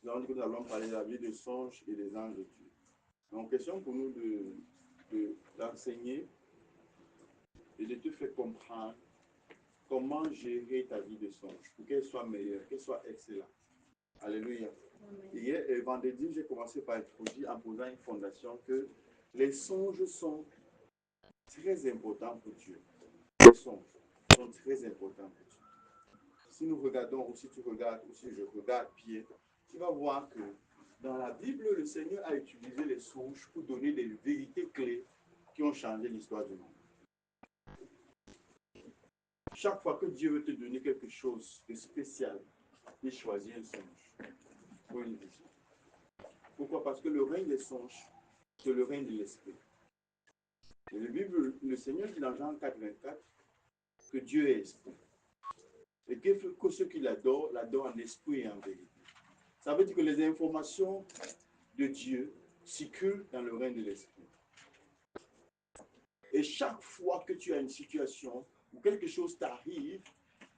Nous avons dit que nous allons parler de la vie des songes et des anges de Dieu. Donc, question pour nous d'enseigner et de te faire comprendre comment gérer ta vie de songe pour qu'elle soit meilleure, qu'elle soit excellente. Alléluia. Hier, vendredi, j'ai commencé par introduire en posant une fondation que les songes sont très importants pour Dieu. Les songes sont très importants pour Dieu. Si nous regardons, ou si tu regardes, ou si je regarde bien, tu vas voir que dans la Bible, le Seigneur a utilisé les songes pour donner des vérités clés qui ont changé l'histoire du monde. Chaque fois que Dieu veut te donner quelque chose de spécial, il choisit un songe pour une vision. Pourquoi? Parce que le règne des songes, c'est le règne de l'esprit. Et le Seigneur dit dans Jean 4, 24 que Dieu est esprit. Et que ceux qui l'adorent en esprit et en vérité. Ça veut dire que les informations de Dieu circulent dans le règne de l'esprit. Et chaque fois que tu as une situation où quelque chose t'arrive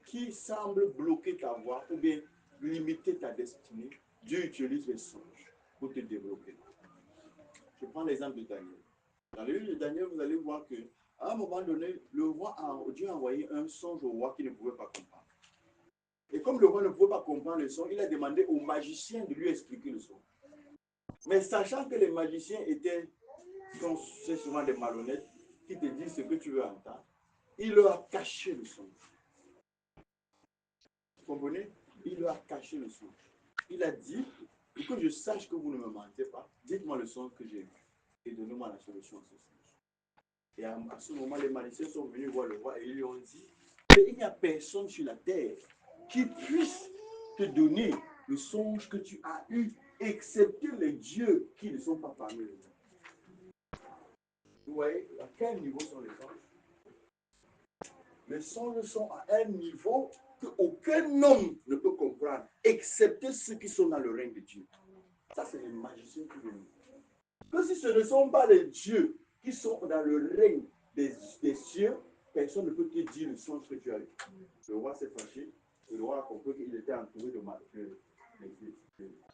qui semble bloquer ta voie ou bien limiter ta destinée, Dieu utilise les songes pour te débloquer. Je prends l'exemple de Daniel. Dans le livre de Daniel, vous allez voir qu'à un moment donné, Dieu a envoyé un songe au roi qui ne pouvait pas comprendre. Et comme le roi ne pouvait pas comprendre le son, il a demandé aux magiciens de lui expliquer le son. Mais sachant que les magiciens c'est souvent des malhonnêtes qui te disent ce que tu veux entendre, il leur a caché le songe. Vous comprenez? Il leur a caché le songe. Il a dit, pour que je sache que vous ne me mentez pas, dites-moi le songe que j'ai vu et donnez-moi la solution à ce songe. Et à ce moment, les magiciens sont venus voir le roi et ils lui ont dit, mais il n'y a personne sur la terre qui puisse te donner le songe que tu as eu, excepté les dieux qui ne sont pas parmi les hommes. Vous voyez à quel niveau sont les songes? Les songes sont à un niveau qu'aucun homme ne peut comprendre, excepté ceux qui sont dans le règne de Dieu. Ça, c'est les magiciens qui viennent. Que si ce ne sont pas les dieux qui sont dans le règne des cieux, personne ne peut te dire le songe que tu as eu. Le roi s'est fâché. Le roi a compris qu'il était entouré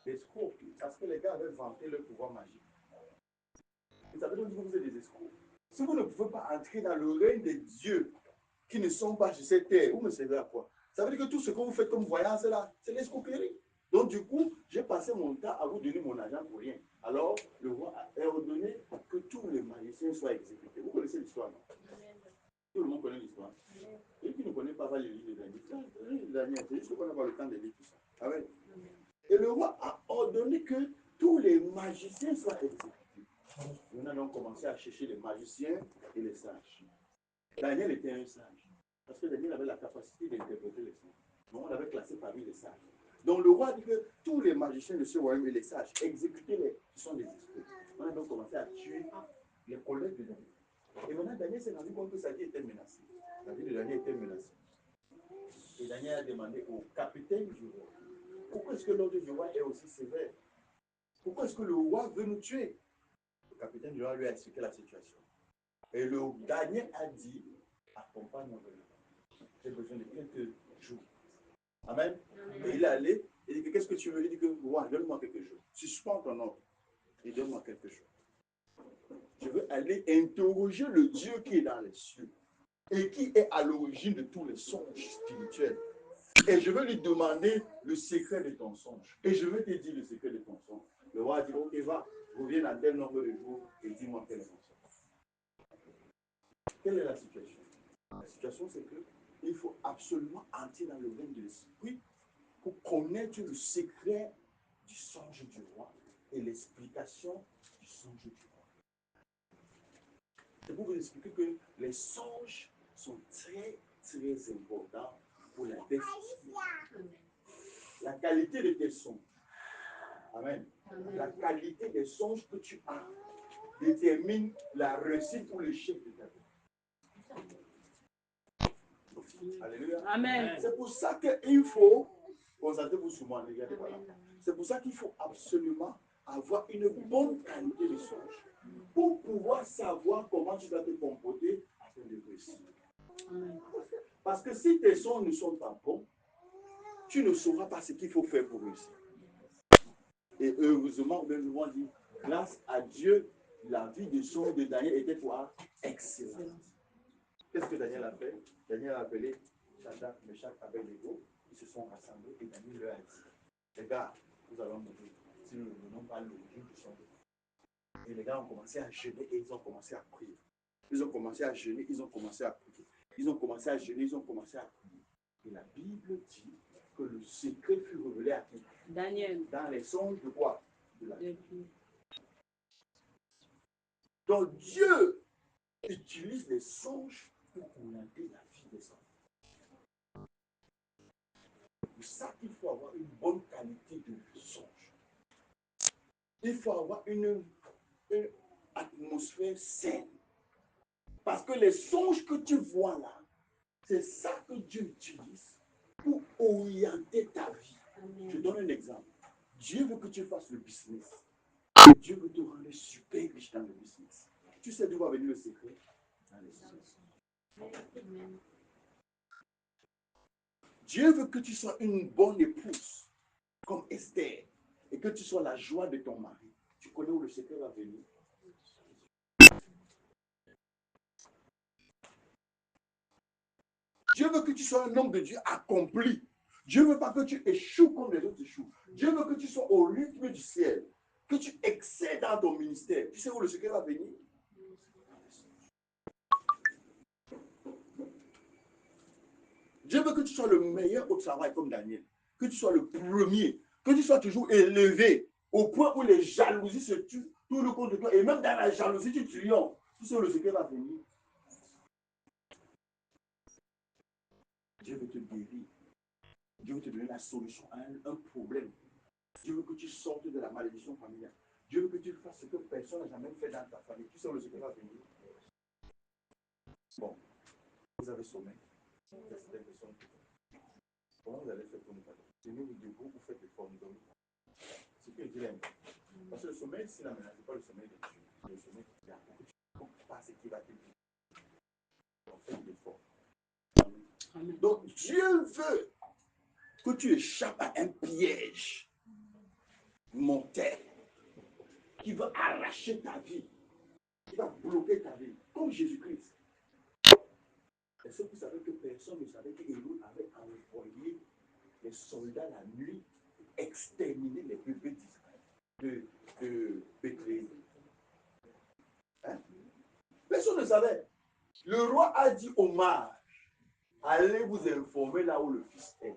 d'escrocs. Parce que les gars avaient vanté leur pouvoir magique. Vous savez donc que vous êtes des escrocs. Si vous ne pouvez pas entrer dans le règne des dieux qui ne sont pas sur cette terre, vous me servez à quoi? Ça veut dire que tout ce que vous faites comme voyance là, c'est l'escroquerie. Donc du coup, j'ai passé mon temps à vous donner mon argent pour rien. Alors, le roi a ordonné que tous les magiciens soient exécutés. Vous connaissez l'histoire, non? Tout le monde connaît l'histoire. Et qui ne connaît pas les livres de Daniel, c'est juste qu'on n'a pas le temps de lire tout ça. Amen. Et le roi a ordonné que tous les magiciens soient exécutés. On a donc commencé à chercher les magiciens et les sages. Daniel était un sage. Parce que Daniel avait la capacité d'interpréter les songes. Donc on l'avait classé parmi les sages. Donc le roi a dit que tous les magiciens de ce royaume et les sages, exécutez-les, qui sont des esprits. On a donc commencé à tuer les collègues de Daniel. Et maintenant Daniel s'est rendu compte que sa vie était menacée. La vie de Daniel était menacée. Et Daniel a demandé au capitaine du roi, pourquoi est-ce que l'ordre du roi est aussi sévère? Pourquoi est-ce que le roi veut nous tuer? Le capitaine du roi lui a expliqué la situation. Et le Daniel a dit, accompagne-moi. J'ai besoin de quelques jours. Amen. Et il est allé, il dit, qu'est-ce que tu veux? Il dit que, roi, donne-moi quelques jours. Suspends ton ordre et donne-moi quelques jours. Je veux aller interroger le Dieu qui est dans les cieux et qui est à l'origine de tous les songes spirituels. Et je veux lui demander le secret de ton songe. Et je veux te dire le secret de ton songe. Le roi a dit, ok, va, reviens dans tel nombre de jours et dis-moi quel est ton songe. Quelle est la situation? La situation, c'est qu'il faut absolument entrer dans le règne de l'esprit pour connaître le secret du songe du roi et l'explication du songe du roi. C'est pour vous expliquer que les songes sont très, très importants pour la destinée. La qualité de tes songes. Amen. La qualité des songes que tu as détermine la réussite ou l'échec de ta vie. Alléluia. Amen. C'est pour ça qu'il faut, concentrez-vous sur moi, regardez par là. C'est pour ça qu'il faut absolument avoir une bonne qualité de songe pour pouvoir savoir comment tu dois te comporter afin de réussir. Parce que si tes songes ne sont pas bons, tu ne sauras pas ce qu'il faut faire pour réussir. Et heureusement, nous devons dire, grâce à Dieu, la vie de songe de Daniel était quoi? Excellente. Qu'est-ce que Daniel a fait? Daniel a appelé Shadrach, Meshach, Abednego. Ils se sont rassemblés et Daniel leur a dit, les gars, nous allons mourir si nous ne donnons pas le jour du songe. Et les gars ont commencé à jeûner et ils ont commencé à prier. Ils ont commencé à jeûner, ils ont commencé à prier. Ils ont commencé à jeûner, ils ont commencé à prier. Et la Bible dit que le secret fut révélé à qui? Daniel. Dans les songes de quoi? De la vie. Donc Dieu utilise les songes pour orienter la vie des hommes. C'est pour ça qu'il faut avoir une bonne qualité de songe. Il faut avoir une atmosphère saine. Parce que les songes que tu vois là, c'est ça que Dieu utilise pour orienter ta vie. Amen. Je donne un exemple. Dieu veut que tu fasses le business. Dieu veut te rendre super riche dans le business. Tu sais d'où va venir le secret? Dans les songes. Dieu veut que tu sois une bonne épouse, comme Esther, et que tu sois la joie de ton mari. Tu connais où le secret va venir? Dieu veut que tu sois un homme de Dieu accompli. Dieu ne veut pas que tu échoues comme les autres échouent. Dieu veut que tu sois au rythme du ciel, que tu excèdes dans ton ministère. Tu sais où le secret va venir? Dieu veut que tu sois le meilleur au travail comme Daniel, que tu sois le premier, que tu sois toujours élevé au point où les jalousies se tuent, tout le contre toi, et même dans la jalousie, tu triomphes. Tu sais où le secret va venir? Dieu veut te guérir. Dieu veut te donner la solution à un problème. Dieu veut que tu sortes de la malédiction familiale. Dieu veut que tu fasses ce que personne n'a jamais fait dans ta famille. Tu sais où le secret va venir? Bon, vous avez sommeil. Comment vous allez faire pour ne pas dormir? Tenez-vous debout, vous faites l'effort de dormir. C'est ce que je dis là. Parce que le sommeil, c'est la menace, c'est pas le sommeil de Dieu. Le sommeil, il y a beaucoup de choses. Pas ce qui va te dire. On fait l'effort. Donc, Dieu veut que tu échappes à un piège mortel qui va arracher ta vie, qui va bloquer ta vie, comme Jésus-Christ. Est-ce que vous savez que personne ne savait qu'Éloi avait envoyé les soldats la nuit pour exterminer les bébés d'Israël, de Bethléem? Hein? Personne ne savait. Le roi a dit aux mages, allez vous informer là où le fils est.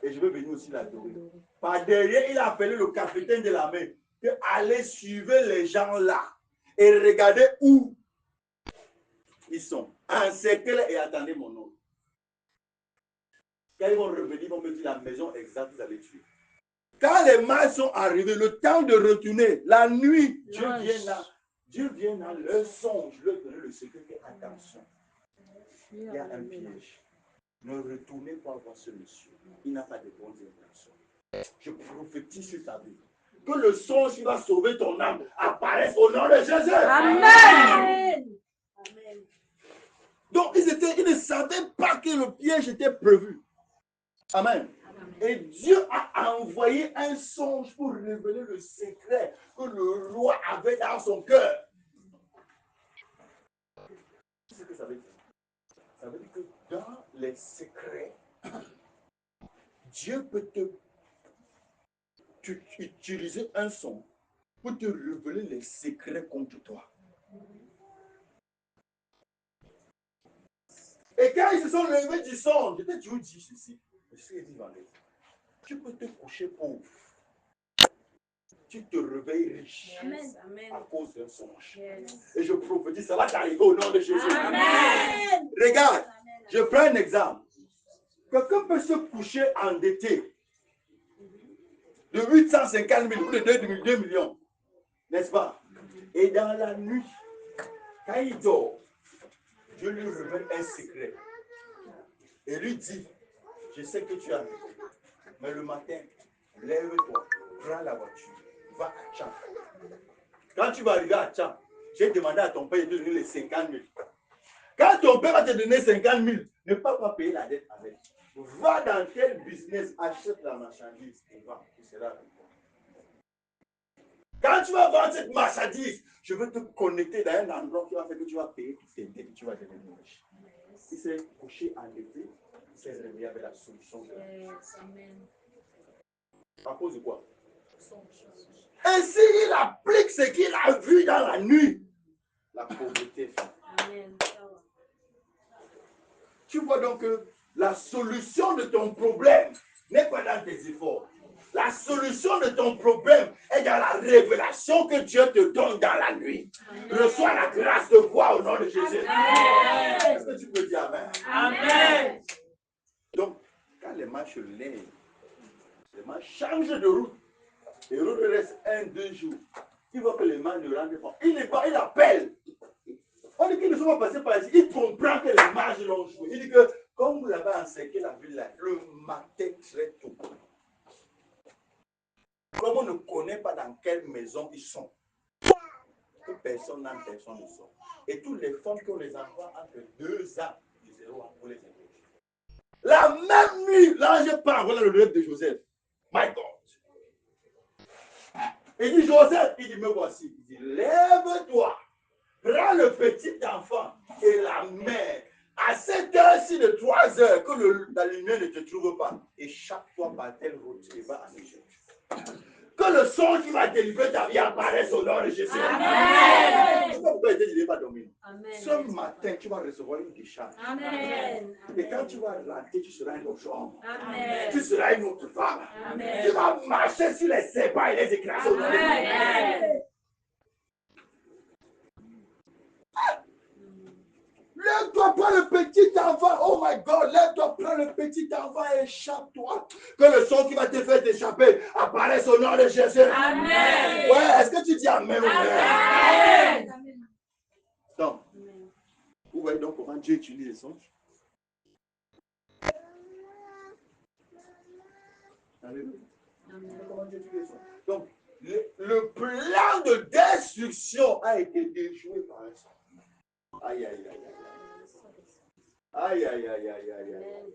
Et je vais venir aussi l'adorer. Par derrière, il a appelé le capitaine de la mer, que allez suivre les gens là et regardez où ils sont. Encerclez et attendez mon ordre. Quand ils vont revenir, ils vont me dire la maison exacte, vous allez tuer. Quand les mages sont arrivés, le temps de retourner, la nuit, Dieu vient dans leur songe, leur donner le secret. Attention, il y a un piège. Ne retournez pas voir ce monsieur. Il n'a pas de bonnes intentions. Je prophétise sur ta vie. Que le songe qui va sauver ton âme apparaisse au nom de Jésus. Amen. Amen. Donc, ils ne savaient pas que le piège était prévu. Amen. Et Dieu a envoyé un songe pour révéler le secret que le roi avait dans son cœur. C'est ce que ça veut dire. Ça veut dire que dans les secrets, Dieu peut utiliser un son pour te révéler les secrets contre toi. Et quand ils se sont levés du songe, je t'ai toujours dit ceci. Tu peux te coucher pauvre. Tu te réveilles riche. Amen. À cause d'un songe. Yes. Et je prophétise, ça va t'arriver au nom de Jésus. Amen. Regarde, je prends un exemple. Quelqu'un peut se coucher endetté de 850 000 ou de 2 millions. N'est-ce pas? Et dans la nuit, quand il dort, Dieu lui révèle un secret. Et lui dit, je sais que tu as vu, mais le matin, lève-toi, prends la voiture, va à Tcham. Quand tu vas arriver à Tcham, j'ai demandé à ton père de te donner les 50 000. Quand ton père va te donner 50 000, ne pas payer la dette avec. Va dans tel business, achète la marchandise et va. Tu seras avec toi. Quand tu vas vendre cette marchandise, je veux te connecter dans un endroit qui va faire que tu vas payer toutes tes dettes et tu vas devenir riche. Il s'est couché en été, il s'est réveillé avec la solution. À cause de quoi? Ainsi, il applique ce qu'il a vu dans la nuit. La pauvreté. Tu vois donc que la solution de ton problème n'est pas dans tes efforts. La solution de ton problème est dans la révélation que Dieu te donne dans la nuit. Reçois la grâce de voir au nom de Jésus. Est-ce que tu peux dire Amen? Amen. Donc, quand les matchs se lèvent, les matchs changent de route. Les routes restent 1-2 jours. Il voit que les matchs ne rentrent pas. Il n'est pas, il appelle. On dit qu'ils ne sont pas passés par ici. Il comprend que les mages l'ont joué. Il dit que, comme vous avez encerclé la ville là, le matin très tôt, comme on ne connaît pas dans quelle maison ils sont, que personne n'entre, personne ne sort. Et toutes les femmes qui ont les enfants entre 2 ans, ils seront pour les interroger. La même nuit, l'ange part, voilà le rêve de Joseph. My God. Il dit Joseph, il dit me voici. Il dit lève-toi, prends le petit enfant et la mère. À cette heure-ci de 3 heures, que la lumière ne te trouve pas, échappe-toi par telle route et va en Égypte. Que le son qui va délivrer ta vie apparaisse au nom de Jésus. Amen. C'est pas pourquoi il ne pas dormir. Ce matin, tu vas recevoir une décharge. Amen. Et quand tu vas rentrer, tu seras un autre homme. Amen. Tu seras une autre femme. Amen. Tu vas marcher sur les serpents et les écraser au nom de Jésus. Lève-toi, prends le petit enfant. Oh my God, lève-toi, prends le petit enfant et échappe-toi. Que le son qui va te faire t'échapper apparaisse au nom de Jésus. Amen. Ouais, est-ce que tu dis Amen? Amen. Donc, vous voyez donc comment Dieu utilise les songes. Comment Dieu utilise les songes. Donc, le plan de destruction a été déjoué par un songe. Aïe, aïe, aïe, aïe. Aïe, aïe, aïe, aïe, aïe, aïe.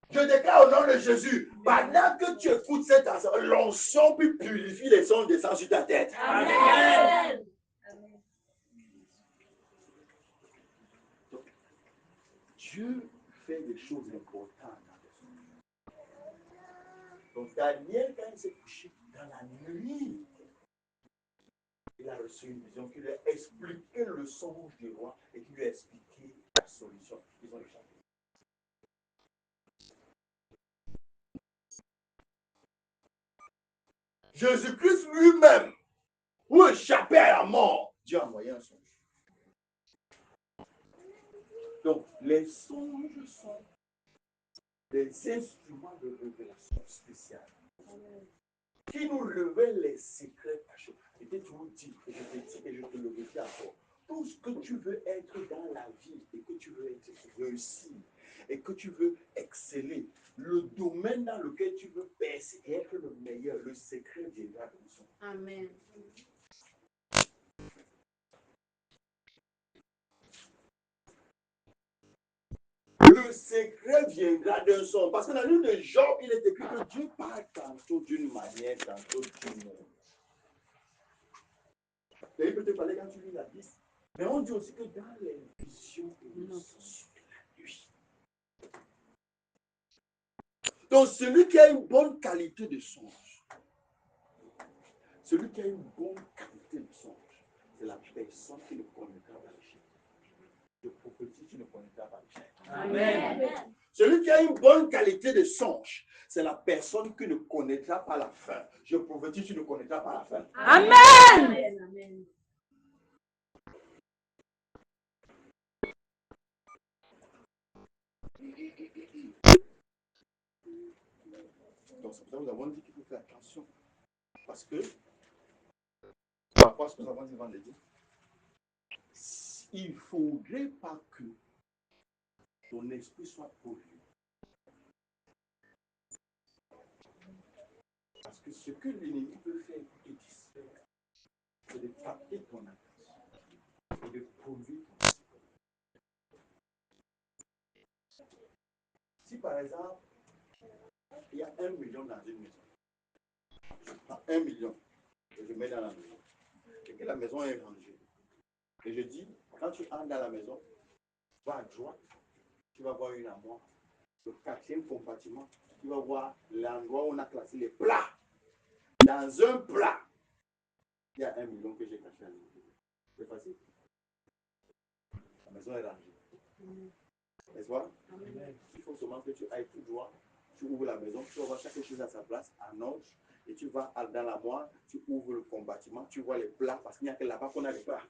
Je déclare au nom de Jésus, pendant que tu écoutes cette answer, l'onction puis purifie les songes descend sur ta tête. Amen. Donc, Dieu fait des choses importantes dans les songes. Donc, Daniel, quand il s'est couché dans la nuit, il a reçu une vision qui lui a expliqué le songe du roi et qui lui a expliqué la solution. Ils ont échappé. Jésus-Christ lui-même, pour échapper à la mort, Dieu a envoyé un songe. Donc, les songes sont des instruments de révélation spéciale qui nous révèlent les secrets cachés. Et que tu vous dis, et je te dis, et je te le redis encore, tout ce que tu veux être dans la vie et que tu veux être réussi et que tu veux exceller, le domaine dans lequel tu veux percer et être le meilleur, le secret viendra de nous. Amen. Le secret viendra d'un son. Parce que dans le livre de Job, il est écrit que Dieu parle tantôt d'une manière, tantôt d'une autre. Et il peut te parler quand tu lis la Bible. Mais on dit aussi que dans les visions et les sons de la nuit. Donc celui qui a une bonne qualité de songe, celui qui a une bonne qualité de songe, c'est la personne qui ne connaîtra pas le chien. Je prophétise, tu ne connaîtras pas le chien. Amen. Celui qui a une bonne qualité de songe, c'est la personne qui ne connaîtra pas la fin. Je prophétise, tu ne connaîtras pas la fin. Amen. Amen. Donc c'est pour ça que nous avons dit qu'il faut faire attention. Parce que, par rapport à ce que nous avons dit vendredi, il ne faudrait pas que ton esprit soit pollué. Parce que ce que l'ennemi peut faire pour te distraire, c'est de capter ton attention et de polluer ton esprit. Si par exemple, il y a 1 million dans une maison, prends 1 million et je mets dans la maison. Et que la maison est rangée. Et je dis, quand tu entres dans la maison, va à droite, tu vas voir une armoire. Le quatrième compartiment, tu vas voir l'endroit où on a classé les plats. Dans un plat, il y a 1 million que j'ai caché à l'intérieur. C'est facile. La maison est rangée. N'est-ce pas? Il faut seulement que tu ailles tout droit, tu ouvres la maison, tu vas voir chaque chose à sa place, en ordre, et tu vas dans l'armoire, tu ouvres le compartiment, tu vois les plats, parce qu'il n'y a que là-bas qu'on a les plats.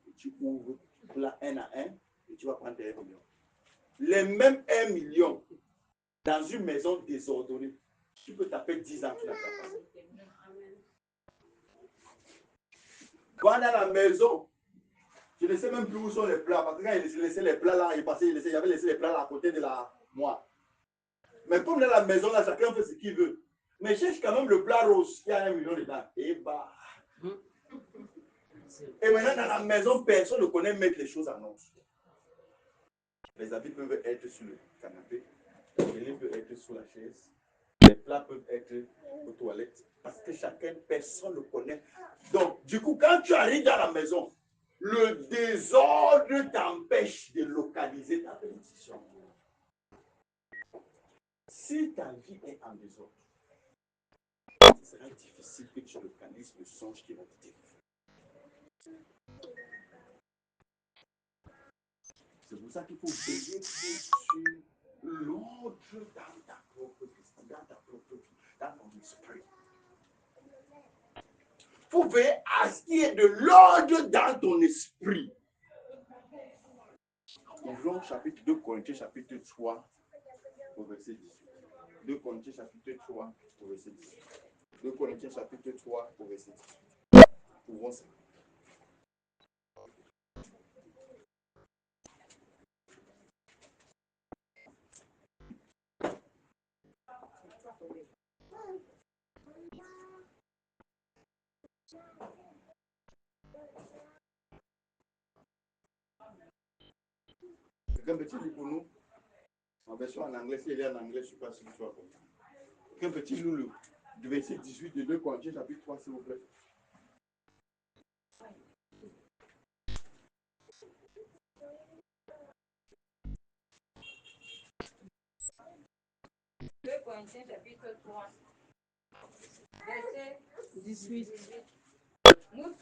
Et tu ouvres plat un à un, et tu vas prendre tes 1 million. Les mêmes 1 million dans une maison désordonnée, tu peux taper 10 ans, tu n'as pas passé. Va dans la maison. Je ne sais même plus où sont les plats. Parce que quand il laissait les plats là, il avait laissé les plats là à côté de la moi. Mais comme dans la maison là, chacun fait ce qu'il veut. Mais cherche quand même le plat rose, il y a 1 million dedans. Et bah. Et maintenant dans la maison, personne ne connaît mettre les choses en ordre. Les habits peuvent être sur le canapé, les livres peuvent être sous la chaise, les plats peuvent être aux toilettes. Parce que chacun, personne ne connaît. Donc, du coup, quand tu arrives dans la maison, le désordre t'empêche de localiser ta bénédiction. Si ta vie est en désordre, ce sera difficile que tu localises le songe qui va te délivrer. C'est pour ça qu'il faut veiller sur l'ordre dans ta propre vie, dans ta propre vie, dans ton esprit. Il faut veiller à ce qu'il y ait de l'ordre dans ton esprit. Ouvrons chapitre 2 Corinthiens, chapitre 3, au verset 18. 2 Corinthiens, chapitre 3, au verset 18. 2 Corinthiens, chapitre 3, au verset 18. Ouvrons ça. Quelqu'un peut-il lire pour nous? En version en anglais, si il est en anglais, je ne suis pas sûr que ce soit comme ça. Quelqu'un peut-il lire le verset 18 de 2 Corinthiens, chapitre 3, s'il vous plaît? Corinthiens chapitre 3, verset 18. Nous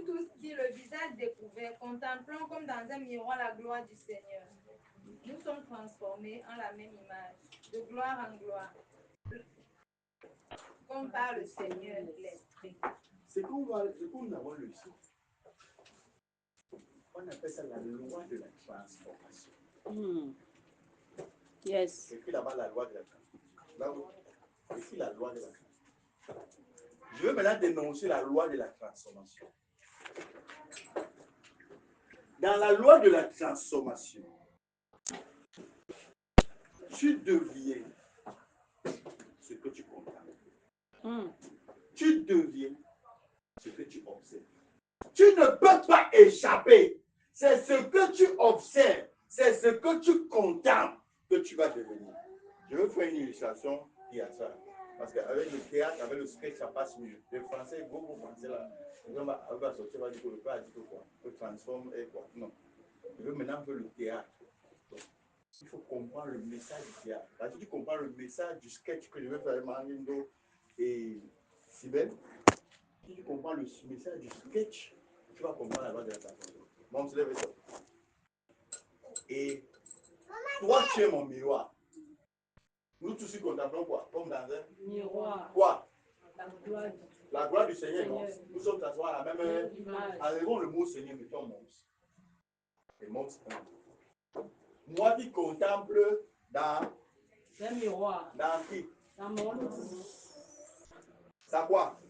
tous qui le visage découvert, contemplons comme dans un miroir la gloire du Seigneur. Nous sommes transformés en la même image, de gloire en gloire, comme par le Seigneur l'Esprit. C'est qu'on va avoir le ici. On appelle ça la loi de la transformation. Yes. Et puis là-bas, la loi de la transformation. Là-haut, ici, la loi de la transformation. Je veux maintenant dénoncer la loi de la transformation. Dans la loi de la transformation, tu deviens ce que tu contemples. Tu deviens ce que tu observes. Tu ne peux pas échapper. C'est ce que tu observes, c'est ce que tu contemples que tu vas devenir. Je veux faire une illustration théâtrale. Parce qu'avec le théâtre, avec le sketch, ça passe mieux. Le français, beaucoup français là. On va sortir, on va dire que le père a dit que quoi? Que transforme et quoi? Non. Je veux maintenant faire le théâtre. Donc, il faut comprendre le message du théâtre. Parce que tu comprends le message du sketch que je veux faire avec Manindo et Sibel. Si tu comprends le message du sketch, tu vas comprendre la loi de la transformation. Mon se lève et sort. Et toi, tu es mon miroir. Nous tous ici contemplons quoi? Comme dans un Miroir. quoi? La gloire du Seigneur. Non? Nous sommes transformés à la même image. Enlevons le mot Seigneur, mettons Mons. Et Mons, moi qui contemple dans Un miroir. dans qui? Dans mon Ça quoi?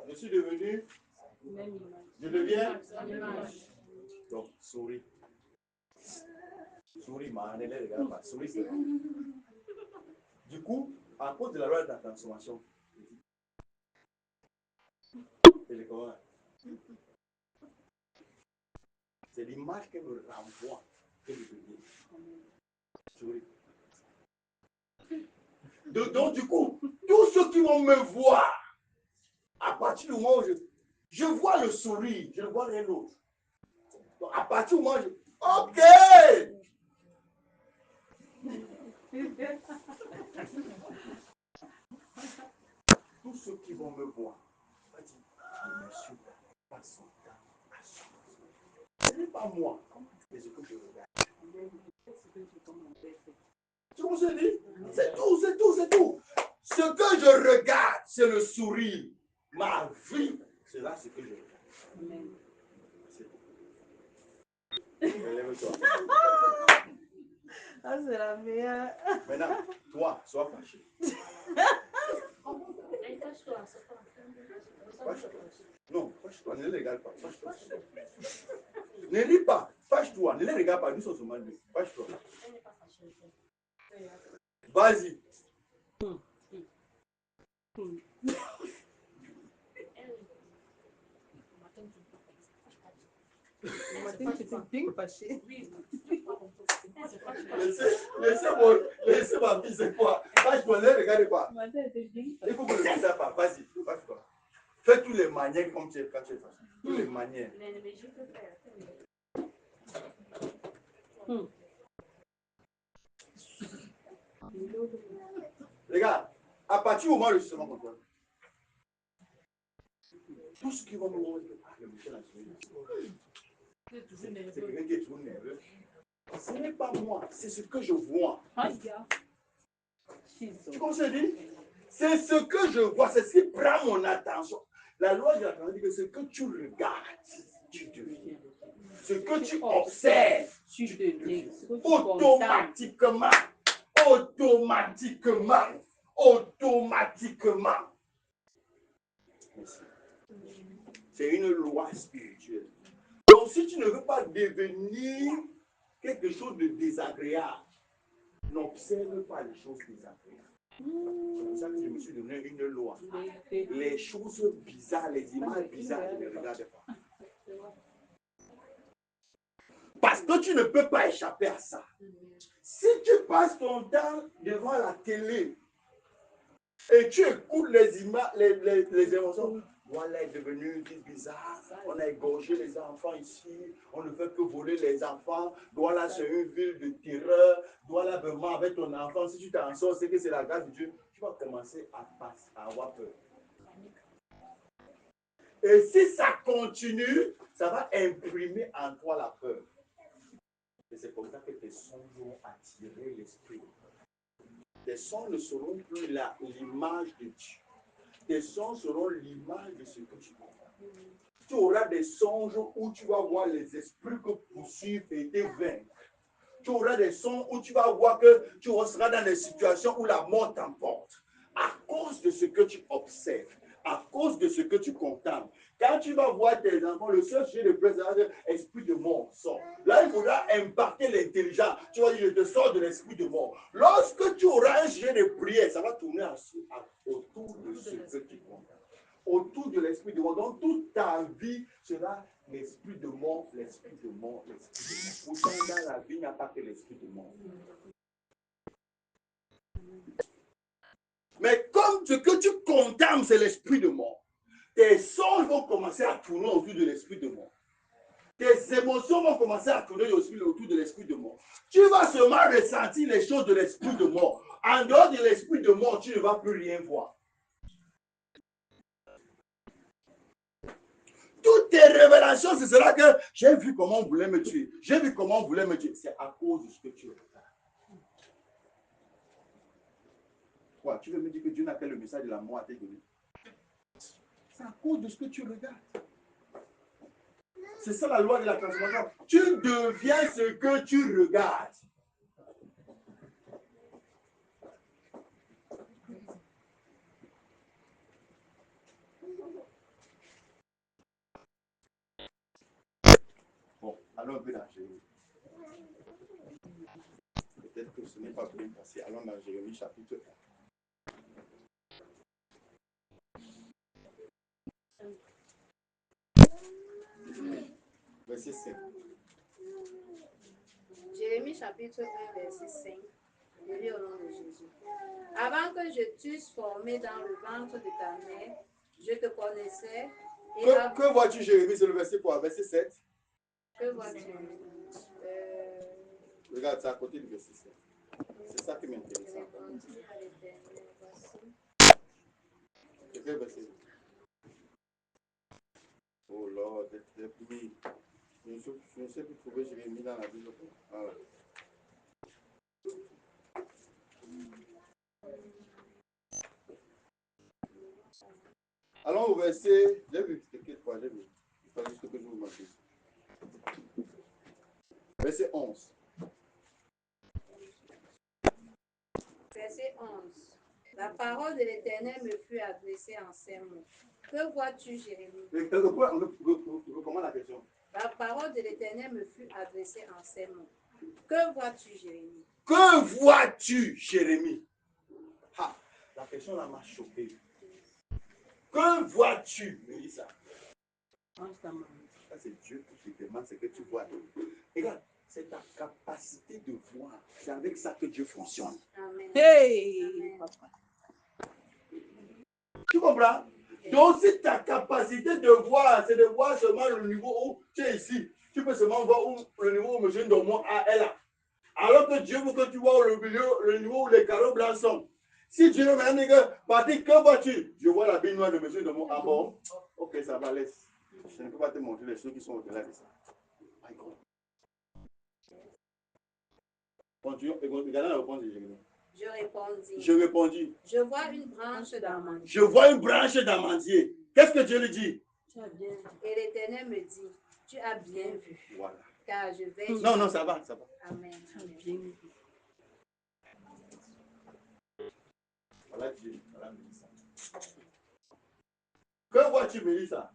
Je suis devenu. même image. Je deviens. Image. Donc, souris. Souris, souris, c'est bon. Du coup, à cause de la loi de la transformation, c'est l'image qu'elle me renvoie que je deviens. Souris. Donc, du coup, tous ceux qui vont me voir, à partir du moment où je vois le sourire, je ne vois rien d'autre. Donc, à partir du moment où OK! Tous ceux qui vont me voir, vont dire, monsieur passe son temps à changer. Ce n'est pas moi, mais ce que je regarde. Tu comprends ce que je dis? C'est tout, c'est tout, c'est tout. Ce que je regarde, c'est le sourire. Ma vie, c'est là ce que je regarde. C'est tout. Lève-toi. Ah, c'est la meilleure. Maintenant, toi, sois fâché. Fâche-toi. Non, fâche-toi, ne les regarde pas. Fâche-toi. Ne lis pas. Fâche-toi, ne les regarde pas. Nous sommes seulement deux. Fâche-toi. Vas-y. Laissez ma fille, c'est quoi? Fâche-toi, ne les regarde pas. Il faut que le fais pas. Vas-y, fâche-toi. Fais tous les manières comme tu es quand tu es fâché. Tous les manières. Regarde, à partir du moment où je suis seulement content, tout ce qui va me voir, le Michel a joué. C'est quelqu'un qui est trop nerveux. Ce n'est pas moi, c'est ce que je vois. Tu comprends ce que je dis? C'est ce que je vois, c'est ce qui prend mon attention. La loi de l'attention dit que ce que tu regardes, tu deviens. Ce que tu observes, tu deviens. Automatiquement. C'est une loi spirituelle. Donc, si tu ne veux pas devenir quelque chose de désagréable, n'observe pas les choses désagréables. C'est pour ça que je me suis donné une loi. Les choses bizarres, les images bizarres, je ne regarde pas. Parce que tu ne peux pas échapper à ça. Si tu passes ton temps devant la télé et tu écoutes les images, les émotions, voilà est devenu une ville bizarre, on a égorgé les enfants ici, on ne fait que voler les enfants, voilà c'est une ville de terreur, voilà vraiment avec ton enfant, si tu t'en sors, c'est que c'est la grâce de Dieu, tu vas commencer à avoir peur. Et si ça continue, ça va imprimer en toi la peur. Et c'est comme ça que tes songes vont attirer l'esprit. Tes songes ne seront plus l'image de Dieu. Tes songes seront l'image de ce que tu vois. Tu auras des songes où tu vas voir les esprits que poursuivent et te vaincre. Tu auras des songes où tu vas voir que tu seras dans des situations où la mort t'emporte. À cause de ce que tu observes, à cause de ce que tu contemples. Quand tu vas voir tes enfants, le seul sujet de présence, esprit de mort sort. Là, il faudra impacter l'intelligence. Tu vas dire, je te sors de l'esprit de mort. Lorsque tu auras un sujet de prière, ça va tourner autour de ce que tu contemples. Autour de l'esprit de mort. Donc, toute ta vie sera l'esprit de mort, l'esprit de mort, l'esprit de mort. Pourtant, dans la vie, il n'y a pas que l'esprit de mort. Mais comme ce que tu contemples, c'est l'esprit de mort, tes songes vont commencer à tourner autour de l'esprit de mort. Tes émotions vont commencer à tourner autour de l'esprit de mort. Tu vas seulement ressentir les choses de l'esprit de mort. En dehors de l'esprit de mort, tu ne vas plus rien voir. Toutes tes révélations, ce sera que j'ai vu comment on voulait me tuer. J'ai vu comment on voulait me tuer. C'est à cause de ce que tu regardes. Quoi, tu veux me dire que Dieu n'a pas le message de la mort à te donner? C'est à cause de ce que tu regardes. C'est ça la loi de la transformation. Tu deviens ce que tu regardes. Bon, allons un peu dans Jérémie. Peut-être que ce n'est pas bien passé. Allons dans Jérémie chapitre 1. Verset 5. Jérémie chapitre 1, verset 5. Je lis au nom de Jésus. Avant que je t'eusse formé dans le ventre de ta mère, je te connaissais. Et Que vois-tu, Jérémie? C'est le verset quoi? Verset 7. Que vois-tu? Regarde, c'est à côté du verset 7. C'est ça qui m'intéresse. Je répondis à l'Éternel, voici. C'est quel verset? Oh Lord, depuis. Je ne sais plus trouver Jérémie dans la Bible. Voilà. Allons au verset. J'ai vu, t'inquiète pas, j'ai vu. Il fallait juste que je vous marque. Verset 11. Verset 11. La parole de l'Éternel me fut adressée en ces mots. Que vois-tu, Jérémie? Comment la question? La parole de l'Éternel me fut adressée en ces mots. Que vois-tu, Jérémie? Que vois-tu, Jérémie? Ah, la question là m'a choqué. Que vois-tu, Mélissa? Ça, c'est Dieu qui te demande ce que tu vois. Regarde, c'est ta capacité de voir. C'est avec ça que Dieu fonctionne. Amen. Hey! Amen. Tu comprends? Donc, si ta capacité de voir, c'est de voir seulement le niveau où tu es ici, tu peux seulement voir le niveau où M. Dormont est là. Alors que Dieu veut que tu vois le niveau où les carreaux blancs sont. Si Dieu me dit que, que vois-tu? Je vois la baignoire de M. Dormont. Ah bon? Ok, ça va, laisse. Je ne peux pas te montrer les choses qui sont au-delà de ça. My God. Continue, regardez la réponse de Jérémie. Je répondis. Je répondis. Je vois une branche d'amandier. Je vois une branche d'amandier. Qu'est-ce que Dieu lui dit? Tu as bien vu. Et l'Éternel me dit, tu as bien vu. Voilà. Car je vais... Non, ça va, ça va. Amen. Tu as bien vu. Voilà Dieu, voilà Mélissa. Que vois-tu, Mélissa?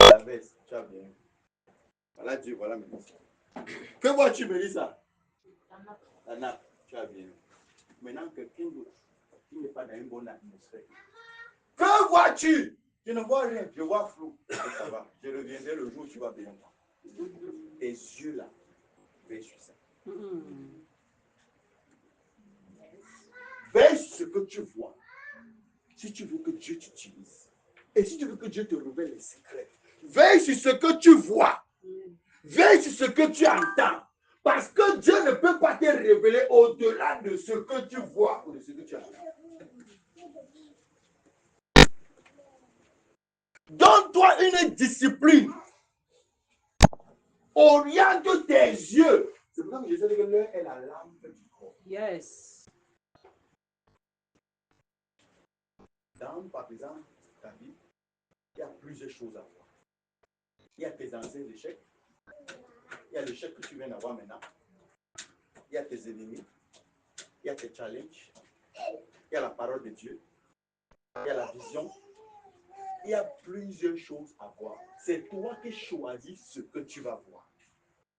La veste, tu as bien vu. Voilà Dieu, voilà Mélissa. Que vois-tu, Mélissa? La nappe, tu as bien vu. Maintenant, quelqu'un d'autre qui n'est pas dans une bonne atmosphère. Que vois-tu? Je ne vois rien, je vois flou. Ça va, je reviendrai le jour où tu vas bien voir. Tes yeux là, veille sur ça. Veille sur ce que tu vois. Si tu veux que Dieu t'utilise. Et si tu veux que Dieu te révèle les secrets. Veille sur ce que tu vois. Veille sur ce que tu entends. Parce que Dieu ne peut pas te révéler au-delà de ce que tu vois ou de ce que tu entends. Donne-toi une discipline. Oriente tes yeux. C'est pour ça que je sais que l'œil est la lampe du corps. Yes. Dans, par exemple, ta vie, il y a plusieurs choses à voir. Il y a tes anciens échecs. Il y a l'échec que tu viens d'avoir maintenant. Il y a tes ennemis. Il y a tes challenges. Il y a la parole de Dieu. Il y a la vision. Il y a plusieurs choses à voir. C'est toi qui choisis ce que tu vas voir.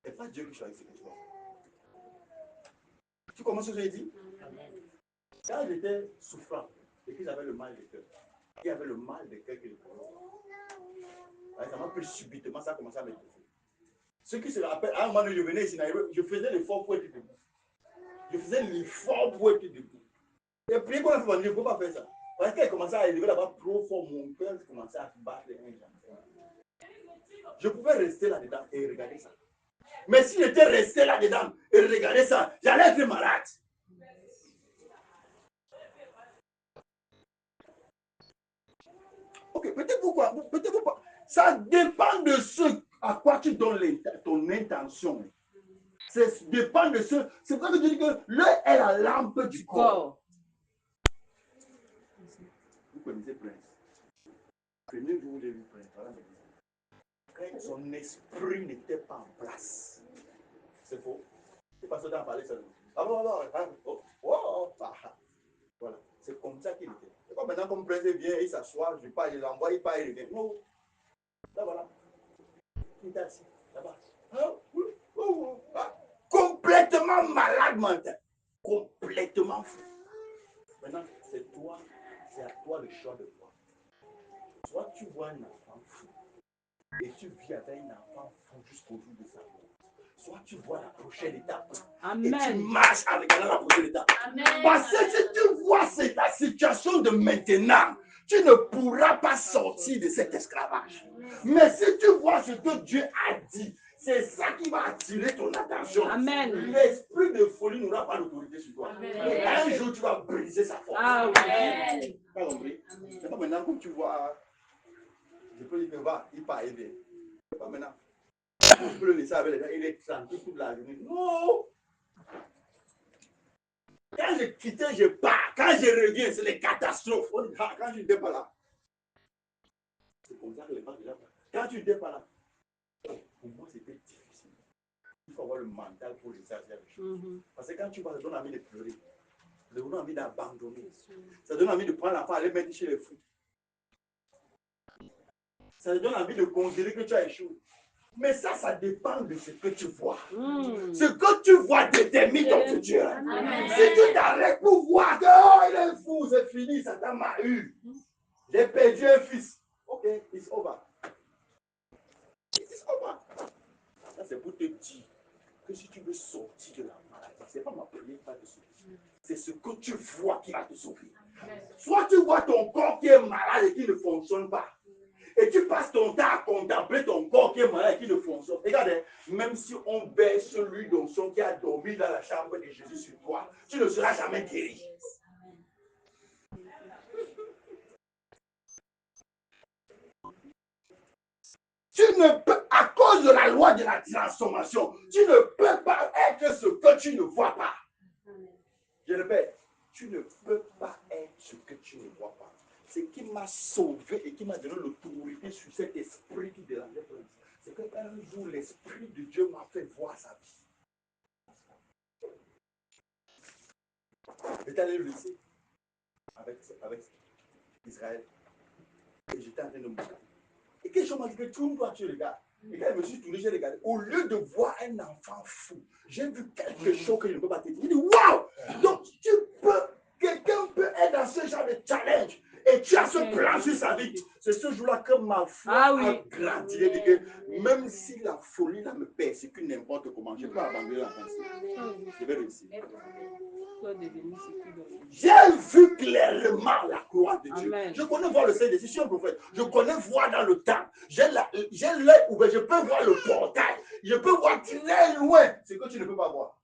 Ce n'est pas Dieu qui choisit ce que tu vas voir. Tu comprends ce que j'ai dit? Quand j'étais souffrant et que j'avais le mal de cœur, il y avait le mal de cœur que je pouvais voir. Ça m'a pris subitement, ça a commencé à m'étouffer. Ceux qui se rappellent, à un moment donné, je venais ici, je faisais l'effort pour être debout. Je faisais l'effort pour être debout. Et puis, quand on a fait, je ne peux pas faire ça. Parce qu'elle commençait à élever là-bas trop fort, mon cœur commençait à battre les mains. Je pouvais rester là-dedans et regarder ça. Mais si j'étais resté là-dedans et regarder ça, j'allais être malade. Ok, peut-être pourquoi, peut-être pourquoi. Ça dépend de ce à quoi tu donnes ton intention. Ça dépend de ce. C'est pour ça que je dis que l'œil est la lampe du corps. Vous connaissez Prince. Premier jour où j'ai vu Prince, voilà. Quand son esprit n'était pas en place. C'est faux. C'est pas ça d'en parler seulement. Ah bon, voilà. C'est comme ça qu'il était. C'est comme maintenant, comme Prince vient, il s'assoit, je parle, je l'envoie, il part, il revient. Non. Là, voilà. Il est assis, là-bas. Complètement malade mental. Complètement fou. Maintenant, c'est à toi le choix de voir. Soit tu vois un enfant fou et tu vis avec un enfant fou jusqu'au jour de sa mort. soit tu vois la prochaine étape. Amen. Et tu marches en regardant la prochaine étape. Amen. Parce que si tu vois c'est la situation de maintenant, tu ne pourras pas sortir de cet esclavage. Mais si tu vois ce que Dieu a dit, c'est ça qui va attirer ton attention. Amen. L'esprit de folie n'aura pas d'autorité sur toi. Amen. Et un jour, tu vas briser sa force. Ah oui. Pas compris? C'est pas maintenant que tu vois, je peux dire que va, il part aider. C'est pas maintenant. Je peux le laisser avec les gens, il est tranquille toute la journée. Non! Quand je quitte, je pars. Quand je reviens, c'est des catastrophes. On dit, ah, quand tu n'étais pas là. C'est comme ça que les gens déjà parlent. Quand tu n'étais pas là, pour moi, c'était difficile. Il faut avoir le mental pour réussir à faire les choses. Parce que quand tu vas, ça donne envie de pleurer. Ça donne envie d'abandonner. Ça donne envie de prendre l'enfant, aller mettre chez les fous. Ça te donne envie de considérer que tu as échoué. Mais ça dépend de ce que tu vois. Ce que tu vois détermine ton futur. Si tu t'arrêtes pour voir que il est fou, c'est fini, Satan m'a eu. J'ai perdu un fils. Ok, it's over. It's over. Ça, c'est pour te dire que si tu veux sortir de la maladie, ce n'est pas ma prière qui va te sauver. C'est ce que tu vois qui va te sauver. Soit tu vois ton corps qui est malade et qui ne fonctionne pas. Et tu passes ton temps à contempler ton corps qui est malade et qui ne fonctionne pas. Regarde, même si on baisse celui d'onction qui a dormi dans la chambre de Jésus sur toi, tu ne seras jamais guéri. Tu ne peux, à cause de la loi de la transformation, tu ne peux pas être ce que tu ne vois pas. Je répète, tu ne peux pas être ce que tu ne vois pas. Ce qui m'a sauvé et qui m'a donné l'autorité sur cet esprit qui dérangeait pour lui, c'est qu'un jour, l'esprit de Dieu m'a fait voir sa vie. J'étais allé le lycée avec Israël. Et j'étais en train de mourir. Et quelque chose m'a dit que tourne-toi, tu regardes. Et quand je me suis tourné, j'ai regardé. Au lieu de voir un enfant fou, j'ai vu quelque chose que je ne peux pas te dire. J'ai dit, waouh! Donc, quelqu'un peut être dans ce genre de challenge. Et tu as ce plan sur sa vie. C'est ce jour-là que ma foi a grandi. J'ai dit que même si la folie là me persécute n'importe comment, je peux abandonner la pensée. Je vais réussir. J'ai vu clairement la gloire de Dieu. Amen. Je connais voir le Seigneur, je suis un prophète. Je connais voir dans le temps. J'ai l'œil ouvert, je peux voir le portail. Je peux voir très loin ce que tu ne peux pas voir.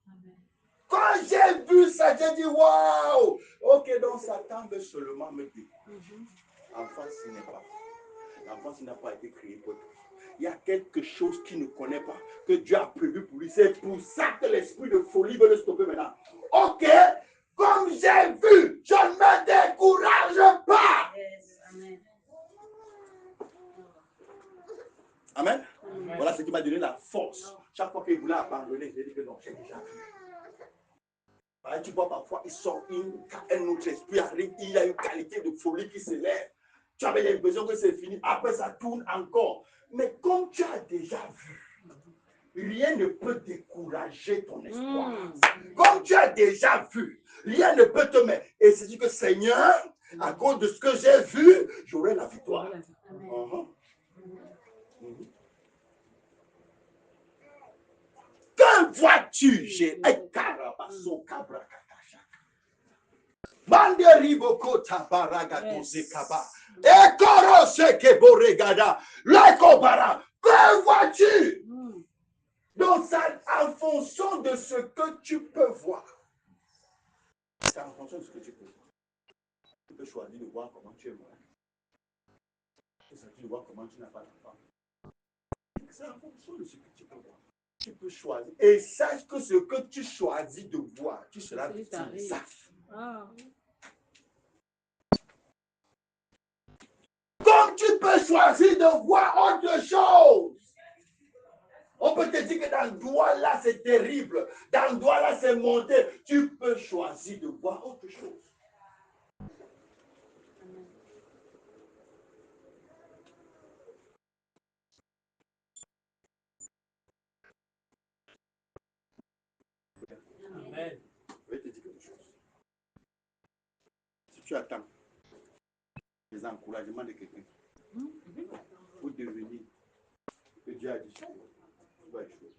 Quand j'ai vu ça, j'ai dit waouh! Ok, donc Satan veut seulement me dire. Enfant, ce n'est pas. L'enfant, n'a pas été créé pour toi. Il y a quelque chose qu'il ne connaît pas, que Dieu a prévu pour lui. C'est pour ça que l'esprit de folie veut le stopper maintenant. Ok, comme j'ai vu, je ne me décourage pas. Yes. Amen. Amen. Amen. Voilà ce qui m'a donné la force. Chaque fois qu'il voulait abandonner, j'ai dit que non, j'ai déjà vu. Tu vois, parfois, il sort un autre esprit, arrive, il y a une qualité de folie qui s'élève. Tu avais l'impression que c'est fini. Après, ça tourne encore. Mais comme tu as déjà vu, rien ne peut décourager ton espoir. Comme tu as déjà vu, rien ne peut te mettre. Et c'est dit que Seigneur, à cause de ce que j'ai vu, j'aurai la victoire. Que vois-tu? J'ai un carabasso cabra. Bande riboko tabaraga zekaba. Ekoro seke boregada. Lekobara. Que vois-tu? Donc, ça, en fonction de ce que tu peux voir. C'est en fonction de ce que tu peux voir. Tu peux choisir de voir comment tu es malade. Tu peux choisir de voir comment tu n'as pas d'enfant. C'est en fonction de ce que tu peux voir. Tu peux choisir. Et sache que ce que tu choisis de voir, tu seras victime de ça. Comme tu peux choisir de voir autre chose. On peut te dire que dans Douala, c'est terrible. Dans Douala, c'est monté. Tu peux choisir de voir autre chose. Amen. Je vais te dire quelque chose. Si tu attends les encouragements de quelqu'un pour devenir que Dieu a dit, tu vas échouer.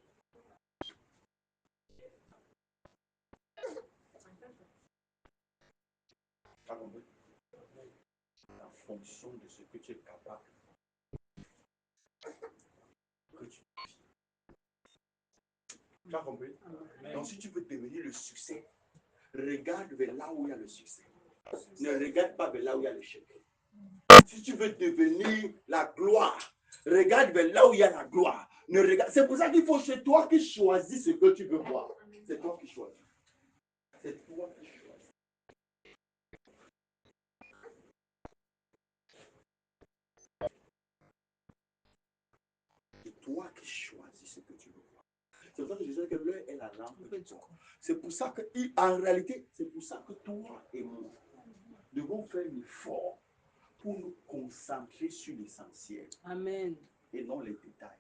as compris? En fonction de ce que tu es capable, que tu vis. Tu as compris? Donc, si tu veux devenir le succès, regarde vers là où il y a le succès. Ne regarde pas vers là où il y a l'échec. Si tu veux devenir la gloire, regarde vers là où il y a la gloire. Ne regarde... C'est pour ça qu'il faut chez toi qui choisis ce que tu veux voir. C'est toi qui choisis. C'est toi qui choisis. C'est toi qui choisis ce que tu veux voir. C'est pour ça que je disais que l'œil est la lampe du corps. C'est pour ça que, en réalité, c'est pour ça que toi et moi devons faire un effort pour nous concentrer sur l'essentiel. Amen. Et non les détails.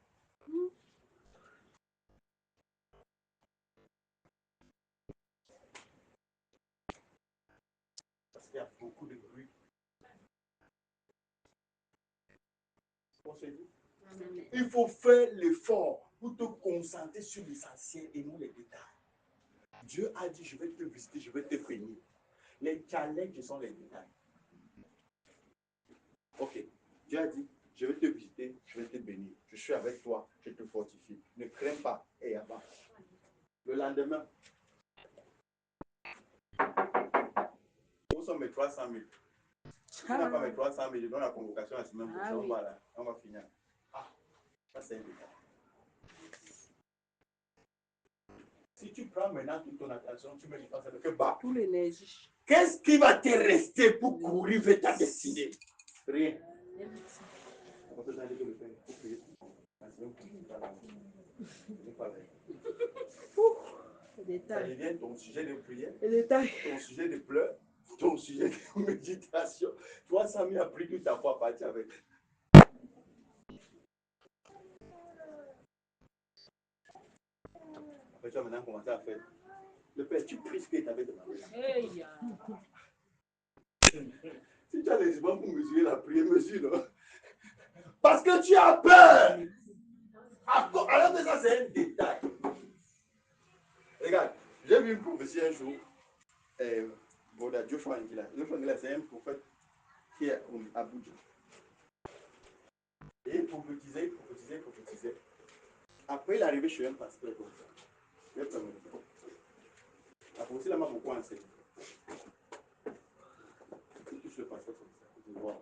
Parce qu'il y a beaucoup de bruit. Il faut faire l'effort pour te concentrer sur l'essentiel et non les détails. Dieu a dit, je vais te visiter, je vais te bénir. Les challenges sont les détails. Ok, Dieu a dit, je vais te visiter, je vais te bénir. Je suis avec toi, je te fortifie. Ne crains pas et avance. Le lendemain, où sont mes 300 000? Si tu n'as pas mes 300 000, je donne la convocation la semaine prochaine. Oui. Voilà, on va finir. Ah, ça c'est un détail. Si tu prends maintenant toute ton attention, tu me dis pas ça que bah. Tout l'énergie. Qu'est-ce qui va te rester pour courir vers ta destinée? Rien. Ça devient ton sujet de prière, ton sujet de pleurs, ton sujet de méditation. Toi, ça m'a appris toute ta foi à partir avec. Après, tu vas maintenant commencer à faire. Le Père, tu pries ce que tu avais demandé. Hey. Si tu as les yeux pour mesurer la prière, mesure. Parce que tu as peur. Alors que ça, c'est un détail. Regarde, j'ai vu une prophétie un jour. Joshua Ngila. Joshua Ngila, c'est un prophète qui est à Abuja. Et il prophétisait. Après, il est arrivé chez un pasteur comme ça. La prophétie là m'a beaucoup enseigné. Il touche le pasteur comme ça. Il dit, wow.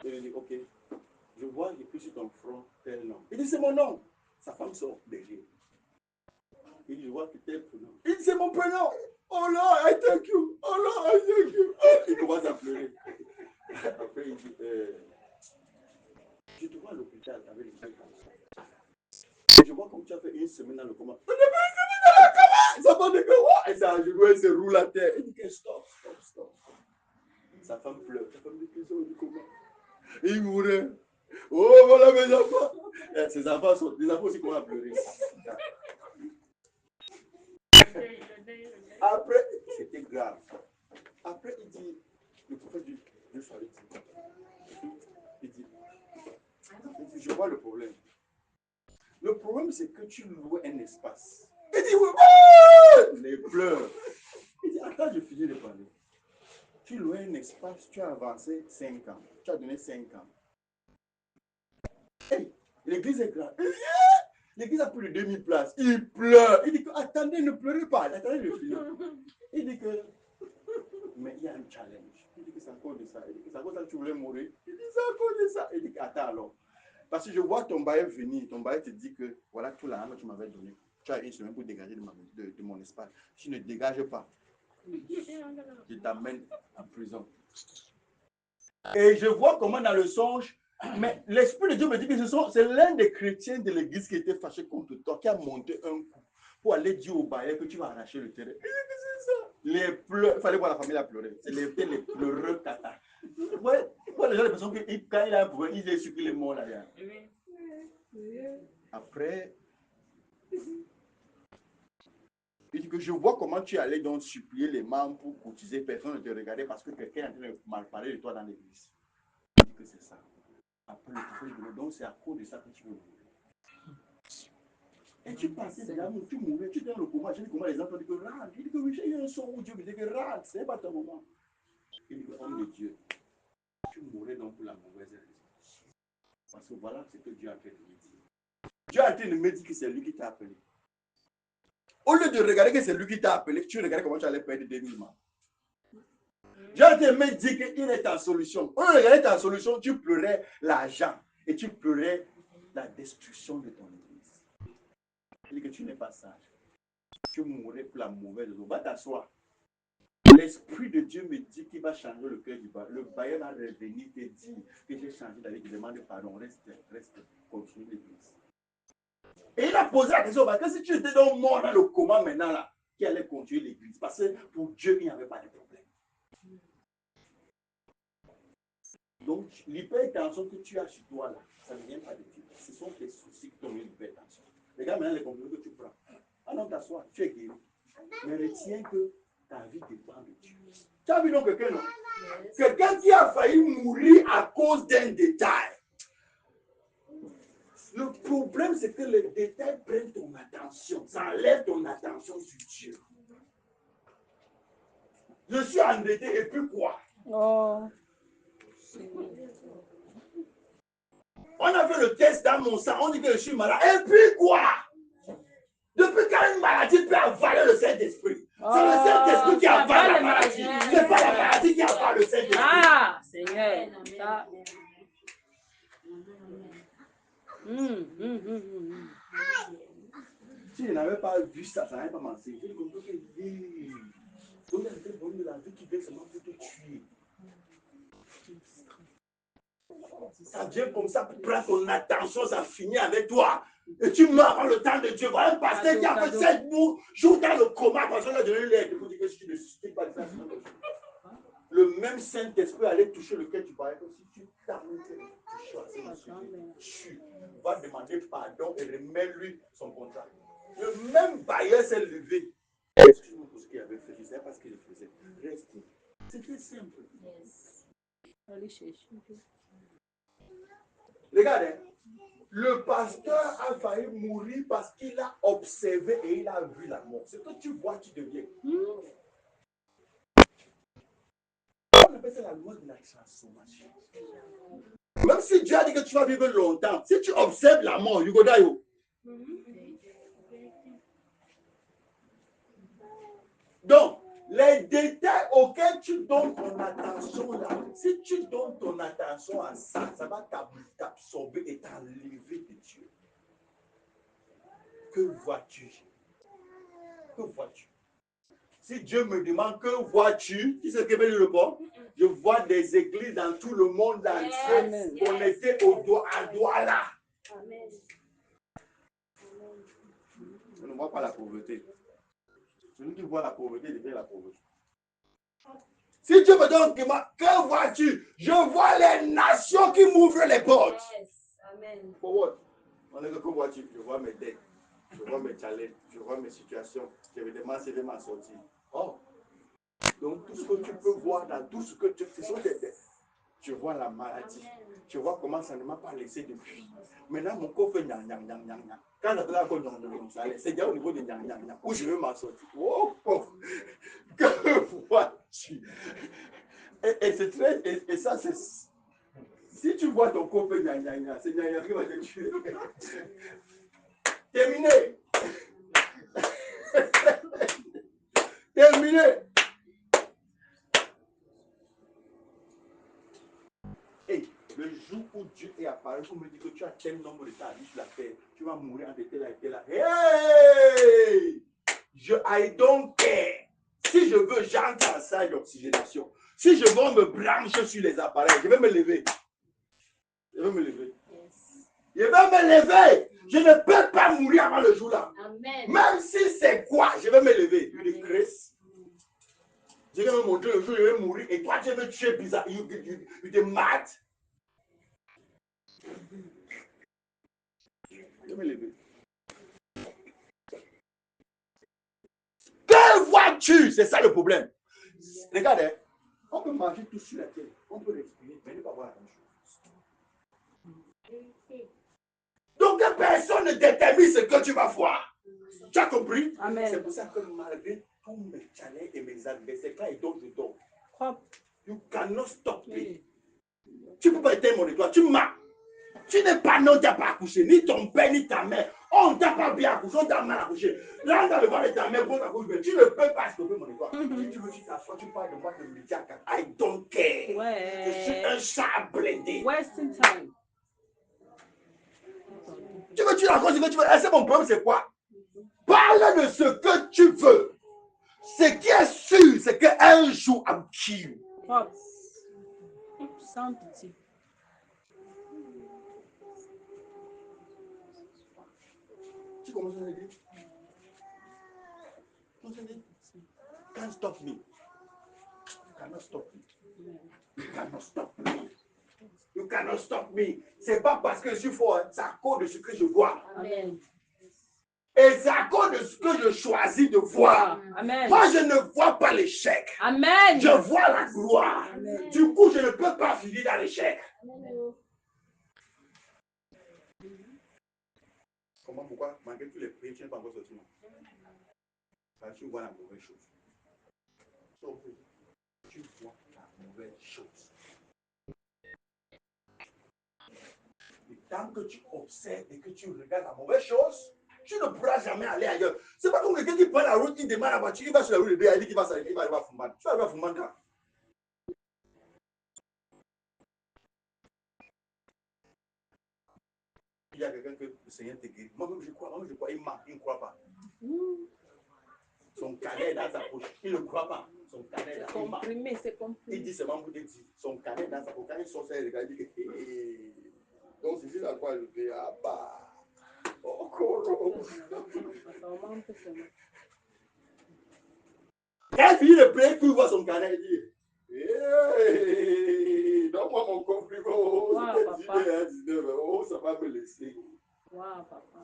Il dit, ok. Je vois écrit sur ton front tel nom. Il dit, c'est mon nom. Sa femme sort derrière. Il dit, je vois que tel prénom. Il dit, c'est mon prénom. Oh Lord, I thank you. Oh Lord, I thank you. Il commence à pleurer. Après, il dit, je te vois à l'hôpital avec les yeux comme ça. Je vois comme tu as fait une semaine dans le coma. Ça va de quoi? Et ça a joué, il se roule à terre. Il dit, stop. Sa femme pleure. Sa femme dit, qu'ils sont du coma. Il mourait. Oh, voilà mes enfants. Ses enfants sont, les enfants aussi commencent à pleurer. Après, c'était grave. Après, il dit, le prophète dit, je vois le problème. Le problème, c'est que tu loues un espace. Il dit, oui, les pleurs. Il dit, attends, je finis de parler. Tu louais un espace, tu as avancé 5 ans. Tu as donné 5 ans. Hey, l'église est grande. L'église a plus de 2000 places. Il pleure. Il dit que, attendez, ne pleurez pas. Attendez de finir. Il dit que, mais il y a un challenge. Il dit que c'est à cause de ça. Il dit que c'est à cause de ça que tu voulais mourir. Il dit c'est à cause de ça. Il dit que, attends alors. Parce que je vois ton bail venir. Ton bail te dit que, voilà tout l'argent que tu m'avais donné. Tu as une semaine pour dégager de mon espace. Si tu ne dégages pas, je t'amène en prison. Et je vois comment dans le songe, mais l'Esprit de Dieu me dit que c'est l'un des chrétiens de l'église qui était fâché contre toi, qui a monté un coup pour aller dire au bailleur que tu vas arracher le terrain. C'est ça. Les pleurs, il fallait voir la famille à pleurer. C'est les pleureux tata. Ouais, moi, les gens, les personnes, quand il a un problème, il est sûr qu'il est mort là-dedans. Après, il dit que je vois comment tu allais donc supplier les membres pour cotiser, personne ne te regardait parce que quelqu'un est en train de mal parler de toi dans l'église. Il dit que c'est ça. Après le prophète, donc c'est à cause de ça que tu veux mourir. Et tu passais déjà, tu mourais, tu étais dans le coma. Je dis comment les enfants disent que rentre. Il dit que oui, j'ai eu un son où Dieu me dit que rentre, ce n'est pas ton moment. Il dit que homme de Dieu, tu mourrais donc pour la mauvaise raison. Parce que voilà ce que Dieu a fait de me dire. Dieu a été de me dire que c'est lui qui t'a appelé. Au lieu de regarder que c'est lui qui t'a appelé, tu regardes comment tu allais perdre 2000 mois. Dieu a été de me dire qu'il est ta solution. Au lieu de regarder ta solution, tu pleurais l'argent et tu pleurais la destruction de ton église. Il dit que tu n'es pas sage. Tu mourrais pour la mauvaise raison. Va t'asseoir. L'Esprit de Dieu me dit qu'il va changer le cœur du bailleur. Le bailleur va revenir te dire que j'ai changé d'avis, qu'il demande pardon. Reste, continue l'église. Et il a posé la question, parce que si tu étais donc mort dans le coma maintenant, là, qui allait continuer l'église? Parce que pour Dieu, il n'y avait pas de problème. Donc, l'hypertension que tu as chez toi, là, ça ne vient pas de Dieu. Ce sont tes soucis qui t'ont mis l'hypertension. Regarde maintenant les comprimés que tu prends. Alors, t'assois, tu es guéri. Mais retiens que ta vie dépend de Dieu. Tu as vu donc quelqu'un, non? Quelqu'un qui a failli mourir à cause d'un détail. Le problème, c'est que les détails prennent ton attention. Ça enlève ton attention sur Dieu. Je suis endetté et puis quoi? Oh. On a fait le test dans mon sang, on dit que je suis malade. Et puis quoi? Depuis quand une maladie peut avaler le Saint-Esprit? C'est le Saint-Esprit qui avale la maladie. Ce n'est pas la maladie qui avale le Saint-Esprit. Ah, Seigneur. Ça. Si je n'avais pas vu ça, ça n'avait pas marché. J'ai compris que oui. Donc, il y a des bonnes de la vie qui viennent seulement pour te tuer. Ça vient comme ça pour prendre ton attention, ça finit avec toi. Et tu meurs avant le temps de Dieu. Voilà un pasteur qui a fait 7 jours dans le coma parce qu'on a donné l'aide. Il faut dire que si tu ne suscites pas de ça, le même Saint-Esprit allait toucher lequel tu parlais. Si tu t'amènes, tu choisis, tu vas demander pardon et remets-lui son contrat. Le même bailleur s'est levé. Excuse-moi pour ce qu'il avait fait. Je ne sais pas ce qu'il faisait. Restez. C'était simple. Allez chercher. Regardez, le pasteur a failli mourir parce qu'il a observé et il a vu la mort. Ce que tu vois, tu deviens. On appelle ça la loi de la transformation. Même si Dieu a dit que tu vas vivre longtemps, si tu observes la mort, you go die. Donc, les détails auxquels tu donnes ton attention là, si tu donnes ton attention à ça, ça va t'absorber et t'enlever de Dieu. Que vois-tu? Que vois-tu? Si Dieu me demande que vois-tu, qui c'est qui veut le port? Je vois des églises dans tout le monde entier connectées au doigt à doigt là. Amen. Je ne vois pas la pauvreté. Celui qui voit la pauvreté devient la pauvreté. Si Dieu me donne que vois-tu? Je vois les nations qui m'ouvrent les portes. Yes. Amen. For what? On est que vois-tu? Je vois mes dettes, je vois mes challenges, je vois mes situations. Je vais demander de m'en sortir. Oh. Donc tout ce que tu peux voir dans tout ce que tu fais, tu vois la maladie. Tu vois comment ça ne m'a pas laissé depuis. Maintenant, mon corps fait nyang nyang nyang nyang nyang. Quand ça fait encore nyang nyang nyang, ça allait. C'est déjà au niveau de nyang nyang nyang où je veux m'en sortir. Oh, oh. Que vois-tu? Et c'est très. Et ça, c'est. Si tu vois ton corps fait nyang nyang nyang, c'est nyang nyang qui va te tuer. Terminé. Terminé. Hey, le jour où Dieu est apparu pour me dire que tu as tel nombre de ta vie sur la terre, tu vas mourir entre tel et tel. Hey! I don't care. Si je veux, j'entre en salle d'oxygénation. Si je veux, on me branche sur les appareils. Je vais me lever. Je vais me lever. Je vais me lever. Je ne peux pas mourir avant le jour là. Amen. Même si c'est quoi, je vais me lever. You the grace. Je vais me montrer le jour où je vais mourir. Et toi, tu veux tuer bizarre. You te mad. Je vais me lever. Que vois-tu? C'est ça le problème. Regardez, on peut manger tout sur la terre. On peut respirer, mais ne pas voir la même chose. Donc personne ne détermine ce que tu vas voir. Tu as compris? Amen. C'est pour ça que malgré tous mes challenges et mes adversaires, quand ils donnent, je dors. Propre. You cannot stop me. Oui. Tu ne peux pas éteindre mon étoile. Tu m'as. Tu n'es pas non, tu n'as pas accouché. Ni ton père, ni ta mère. On ne t'a pas bien accouché, on t'a mal accouché. Là, dans le ventre de ta mère, bon accouchement. Tu ne peux pas stopper mon étoile. Si tu veux, tu t'assois, tu parles de moi de médiacre. I don't care. Ouais. Je suis un chat blindé. Wasting time. Tu veux, tu racontes ce que tu veux. Et c'est mon problème, c'est quoi? Parle de ce que tu veux. Ce qui est sûr, c'est qu'un jour, I'm kill. Propre. Sans pitié. Tu commences à dire? Can't stop me. You cannot stop me. You cannot stop me. You cannot stop me. C'est pas parce que je suis fort, c'est à cause de ce que je vois. Amen. Et c'est à cause de ce que je choisis de voir. Amen. Moi, je ne vois pas l'échec. Amen. Je vois la gloire. Amen. Du coup, je ne peux pas finir dans l'échec. Comment, pourquoi, malgré tous les prix, tu n'es pas encore sorti, non? Parce que tu vois la mauvaise chose. Sauf que tu vois la mauvaise chose. Et tant que tu observes et que tu regardes la mauvaise chose, tu ne pourras jamais aller ailleurs. C'est pas comme quelqu'un qui prend la route, il démarre la voiture, il va sur la route, il dit qu'il va s'arrêter, il va arriver à Fumban. Tu vas arriver à Fumban quand? Il y a quelqu'un que le Seigneur te guérit. Moi-même, je crois, il ment, il ne croit pas. Son canet est dans sa poche. Il ne croit pas. Son canet est dans sa poche. Comprimé, c'est comprimé. Il dit seulement pour te dire. Son canet est dans sa poche. Quand il sort, il regarde, il dit que. Hey. Donc, c'est juste à quoi ajouter. Ah bah. Oh, coro. Quand il finit de prier, il voit son canet, il dit. Hey, donne-moi mon compliment. Oh, oh, ça va me laisser. Wow, papa.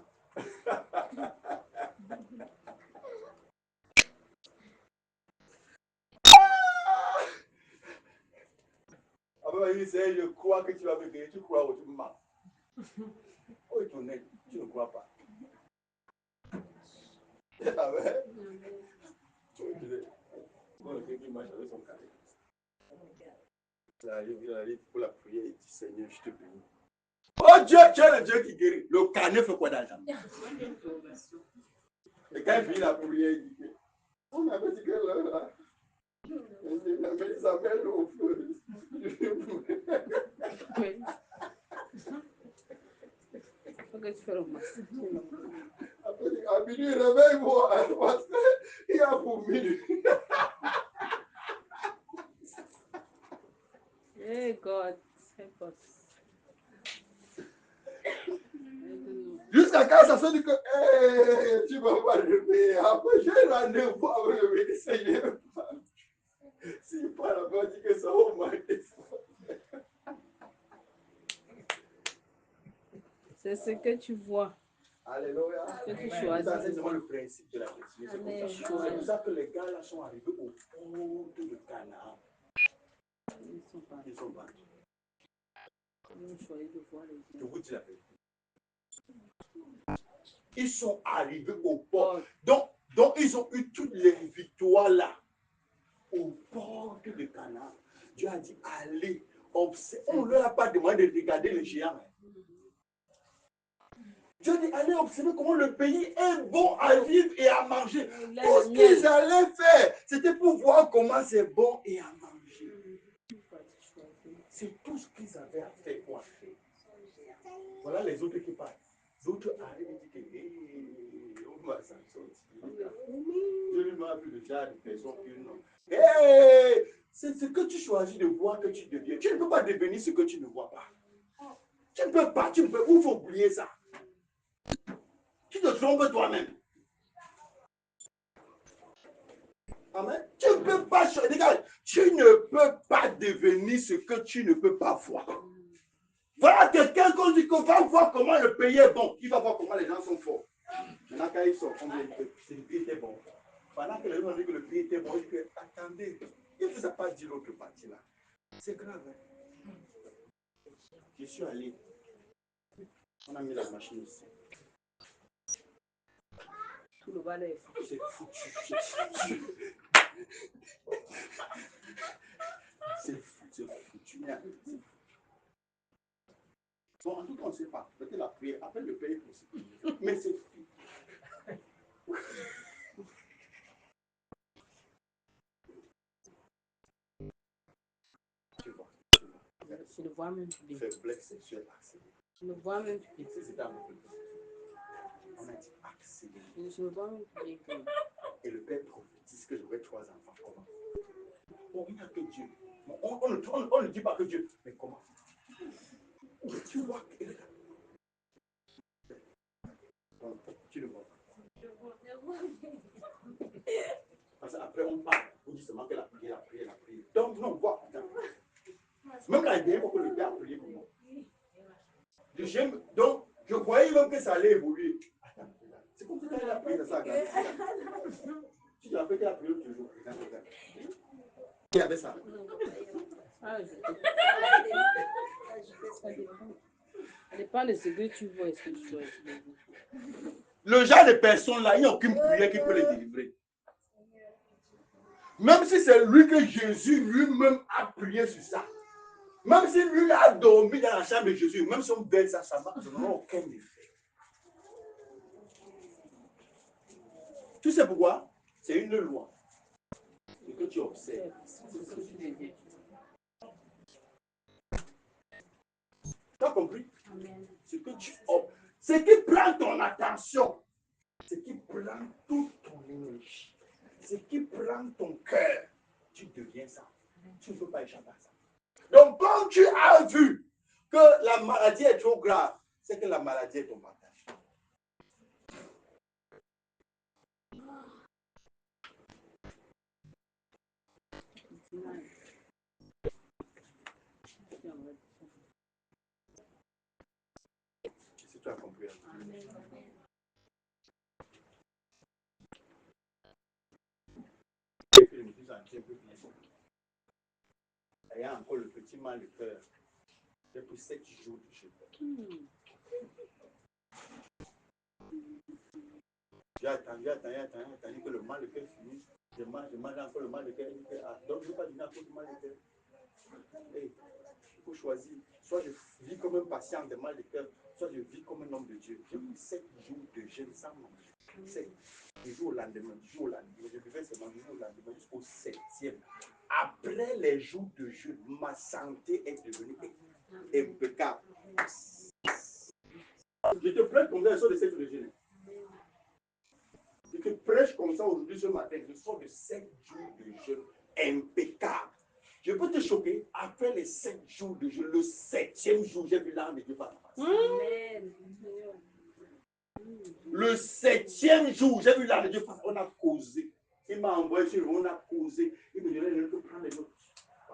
Après, il dit, je crois que tu vas me guérir. Tu crois ou tu me mens? Oh, il est honnête. Tu ne crois pas. Amen. Quelqu'un marche avec son carré. Il arrive pour la prière, il dit Seigneur, je te bénis. Oh Dieu, tu es le Dieu qui guérit. Le carnet fait quoi d'argent? Et quand il finit la prière, il dit on avait dit que là, il avait Isabelle au feu. Faut que tu fasses le masque. Après, à minuit, réveille-moi, parce qu'il y a vomi. Hey God, help us. Jusqu'à quand ça se dit que hey, tu ne vas pas réveiller. Après, j'ai rendez-vous avec le médecin. S'il parle là-bas, il dit que ça va manquer. C'est ce que tu vois. Alléluia. Que tu choisis. Ça, c'est vraiment le principe de la destinée. C'est pour ça que les gars là sont arrivés au port de Canaan. Ils sont pas. Ils sont pas. Ils ont choisi de voir les Je gens. vous dis la vérité. Ils sont arrivés au port. Donc ils ont eu toutes les victoires là. Au port de Canaan. Dieu a dit, allez, observe. On ne leur a pas demandé de regarder les géants. Dieu dit, allez observer comment le pays est bon à vivre et à manger. Tout ce qu'ils allaient faire, c'était pour voir comment c'est bon et à manger. C'est tout ce qu'ils avaient à faire pour faire. Voilà les autres qui parlent. D'autres arrivent et disent que, hey, on va s'en sortir. Je ne m'en plus de genre de personnes qui n'ont. Hey, c'est ce que tu choisis de voir que tu deviens. Tu ne peux pas devenir ce que tu ne vois pas. Tu ne peux pas, il faut oublier ça. Tu te trompes toi-même. Amen. Tu ne peux pas choisir. Tu ne peux pas devenir ce que tu ne peux pas voir. Voilà quelqu'un qu'on dit qu'on va voir comment le pays est bon. Il va voir comment les gens sont forts. Maintenant, quand ils sont, on dit que le pays était bon. Pendant que les gens ont dit que le pays était bon, on dit que, attendez, il ne vous a pas dit l'autre partie là. C'est grave. Hein? Je suis allé On a mis la machine ici. Tout le balai est foutu. C'est foutu. C'est foutu. Bon, en tout cas, on ne sait pas. Peut-être la prière, appelle le Père possible. Mais c'est foutu. Je le vois même bien. Faiblesse sexuelle accélérée. Je le vois même bien. Si c'était un peu plus. On a dit accéléré. Je le vois même bien. Et le Père prophétise que j'aurai 3 enfants. Comment? Bon, il n'y a que Dieu. On ne dit pas que Dieu. Mais comment? Tu vois qu'il est là. Donc, tu le vois pas. Parce qu'après, on parle. On dit seulement qu'elle a prié, la prière, la prière. Donc, non, vois. Même la dernière fois que le Père a prié pour moi. Donc, je croyais même que ça allait évoluer. Attends, c'est comme si elle a prié dans sa garde. Tu te rappelles qu'elle a prié l'autre jour. Il y avait ça. Ah, ça dépend de ce que tu vois et ce que tu choisis. Le genre de personnes là, il n'y a aucune prière qui peut les délivrer. Même si c'est lui que Jésus lui-même a prié sur ça. Même si lui a dormi dans la chambre de Jésus, même si on verse ça, ça n'aura aucun effet. Tu sais pourquoi? C'est une loi. Ce que tu observes. Tu as compris? Ce que tu observes. Ce qui prend ton attention. Ce qui prend toute ton énergie. Ce qui prend ton cœur. Tu deviens ça. Tu ne peux pas échapper à ça. Donc, quand tu as vu que la maladie est trop grave, c'est que la maladie est ton partage. Si tu as compris. Il y a encore le petit mal de cœur depuis 7 jours de jeûne. J'ai attendu que le mal de cœur finisse. Je mange encore le mal de cœur. Donc je ne veux pas dîner à cause du mal de cœur. Il faut choisir. Soit je vis comme un patient de mal de cœur, soit je vis comme un homme de Dieu. J'ai pris 7 jours de jeûne sans manger. 7 du jour au lendemain, du jour au lendemain. Je vivais seulement du jour au lendemain jusqu'au 7e. Après les jours de jeûne, ma santé est devenue impeccable. Je te prête comme ça, je sors de 7 jours de jeûne. Je te prêche comme ça aujourd'hui, ce matin. Je sors de 7 jours de jeûne impeccable. Je peux te choquer. Après les 7 jours de jeûne, le 7e jour, j'ai vu l'âme de Dieu par la face. Le 7e jour, j'ai vu l'âme de Dieu par la face. On a causé. Il m'a envoyé sur on a causé. Il me donnait le prendre les notes.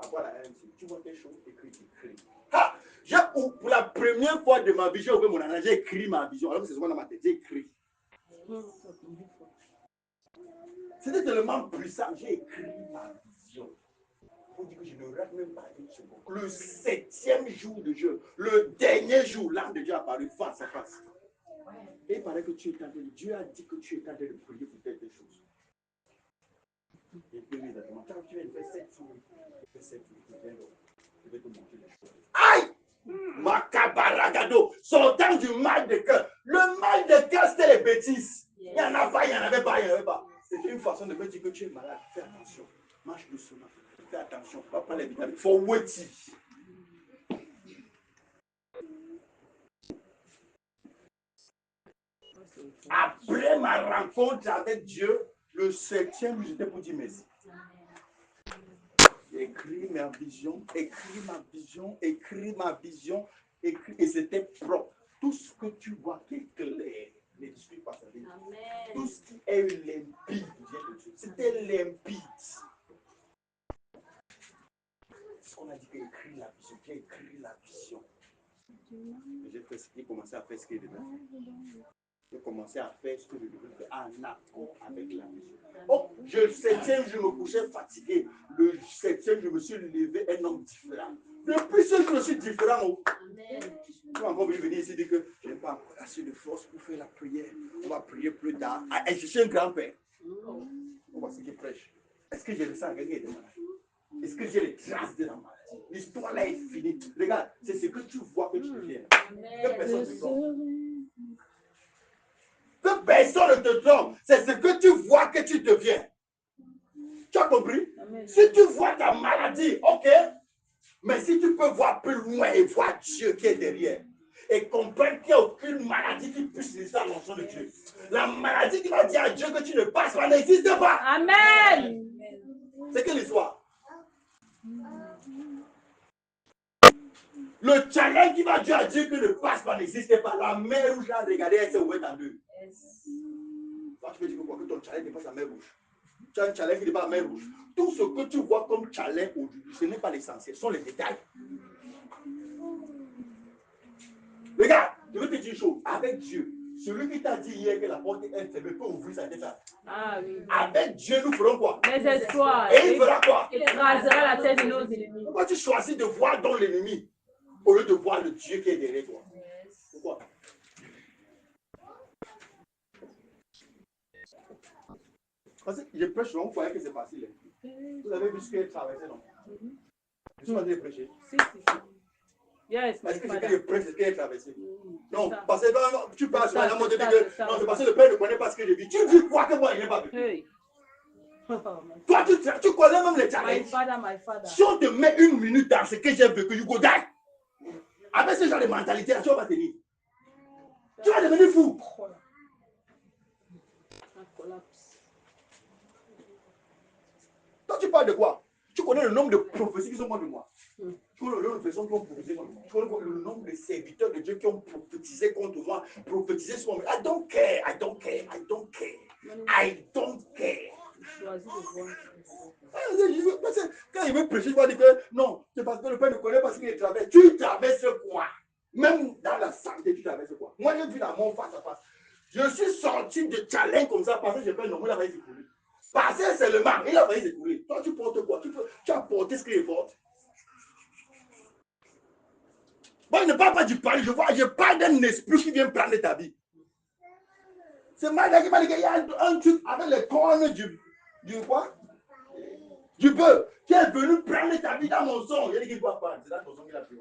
Voilà, tu vois quelque chose, écris. Ah, pour la première fois de ma vie, j'ai ouvert mon analyse, j'ai écrit ma vision. Alors que c'est souvent dans ma tête, j'ai écrit. C'était tellement puissant, j'ai écrit ma vision. Pour dire que je ne rate même pas une seconde. Le 7e jour de jeûne, le dernier jour, l'âme de Dieu a apparu face à face. Et il paraît que tu es en train de, Dieu a dit que tu es en train de prier pour telle chose. Et puis exactement, quand tu viens de faire 7 jours, je vais te montrer les choses. Aïe! Makabaragado, sortant du mal de cœur. Le mal de cœur, c'était les bêtises. Il n'y en a pas, il n'y en avait pas, il n'y en avait pas. C'est une façon de me dire que tu es malade. Fais attention. Marche doucement. Fais attention. Va prendre les vitamines. Faut waiting. Après ma rencontre avec Dieu, le 7e jour, j'étais pour dire merci. Écris ma vision, et c'était propre. Tout ce que tu vois qui est clair, ne discute pas ça. Tout ce qui est limpide vient de Dieu. C'était limpide. C'est ce qu'on a dit qu'écrit la vision. J'ai écrit la vision. J'ai commencé à faire ce qu'il devait faire. J'ai commencé à faire ce que je devais faire en accord avec la vision. Oh, le 7e, je me couchais fatigué. Le 7e, je me suis levé un homme différent. Depuis ce jour, je suis différent. Tu vas encore venir ici et dire que je n'ai pas encore assez de force pour faire la prière. On va prier plus tard. Et je suis un grand-père. On va ce qui prêche. Est-ce que j'ai le sang quelqu'un est malade? Est-ce que j'ai les traces de la maladie? L'histoire là est finie. Regarde, c'est ce que tu vois que tu deviens. Que personne ne te trompe. Que personne ne te trompe. C'est ce que tu vois que tu deviens. Tu as compris? Si tu vois ta maladie, ok. Mais si tu peux voir plus loin et voir Dieu qui est derrière, et comprendre qu'il n'y a aucune maladie qui puisse résister à l'onction de Dieu. La maladie qui va dire à Dieu que tu ne passes pas n'existe pas. Amen. C'est quelle histoire? Le challenge qui va dire à Dieu que ne passe pas n'existe pas. La mer rouge là, regardez, elle s'est ouverte en deux. Toi, tu peux dire que ton challenge dépasse la mer rouge. Tu as un challenge qui dépasse la mer rouge. Tout ce que tu vois comme challenge aujourd'hui, ce n'est pas l'essentiel, ce sont les détails. Regarde, je veux te dire une chose. Avec Dieu, celui qui t'a dit hier que la porte est fermée peut ouvrir sa tête. Ah oui. Avec Dieu, nous ferons quoi? Les espoirs. Et il fera quoi? Il écrasera la tête de nos ennemis. Pourquoi tu choisis de voir dans l'ennemi au lieu de voir le Dieu qui est derrière toi? Pourquoi? Parce que je prêche, on croyait que c'est facile. Vous avez vu ce qu'elle traversait, non? Je suis en train de prêcher. Si. Yes, est-ce que c'est que je prêche ce qu'elle traversait? Non, ça. parce que non, tu parles sur la mode de ça, que c'est ça. non, c'est parce que le Père ne connaît pas ce que je vis. Tu dis quoi que moi, il n'ai pas vu? Hey. Toi, tu connais même les My challenges. father. Si on te met une minute dans ce que j'ai vécu, you go die. Avec ce genre de mentalité, tu vas pas tenir. Tu vas devenir fou. Toi, tu parles de quoi? Tu connais le nombre de prophéties qui sont contre moi. Tu connais le nombre de personnes qui ont prophétisé contre moi. Tu connais le nombre de serviteurs de Dieu qui ont prophétisé contre moi, prophétisé sur moi. I don't care. Quand il veut prêcher, il va dire que non, c'est parce que le Père ne connaît pas ce qu'il traverse. Tu traverses quoi? Même dans la santé, tu traverses quoi? Moi, j'ai vu la mort face à face. Je suis sorti de challenge comme ça parce que j'ai fait non, il a failli s'écouler. Passer seulement, il a failli s'écouler. Toi, tu portes quoi? Tu as porté ce qu'il porte. Moi, je ne parle pas du pari, je parle d'un esprit qui vient prendre ta vie. C'est Maga qui m'a dit qu'il y a un truc avec les cornes du quoi? Du bœuf qui est venu prendre ta vie dans mon son. Il a dit qu'il ne doit pas. C'est dans ton son qu'il a pris.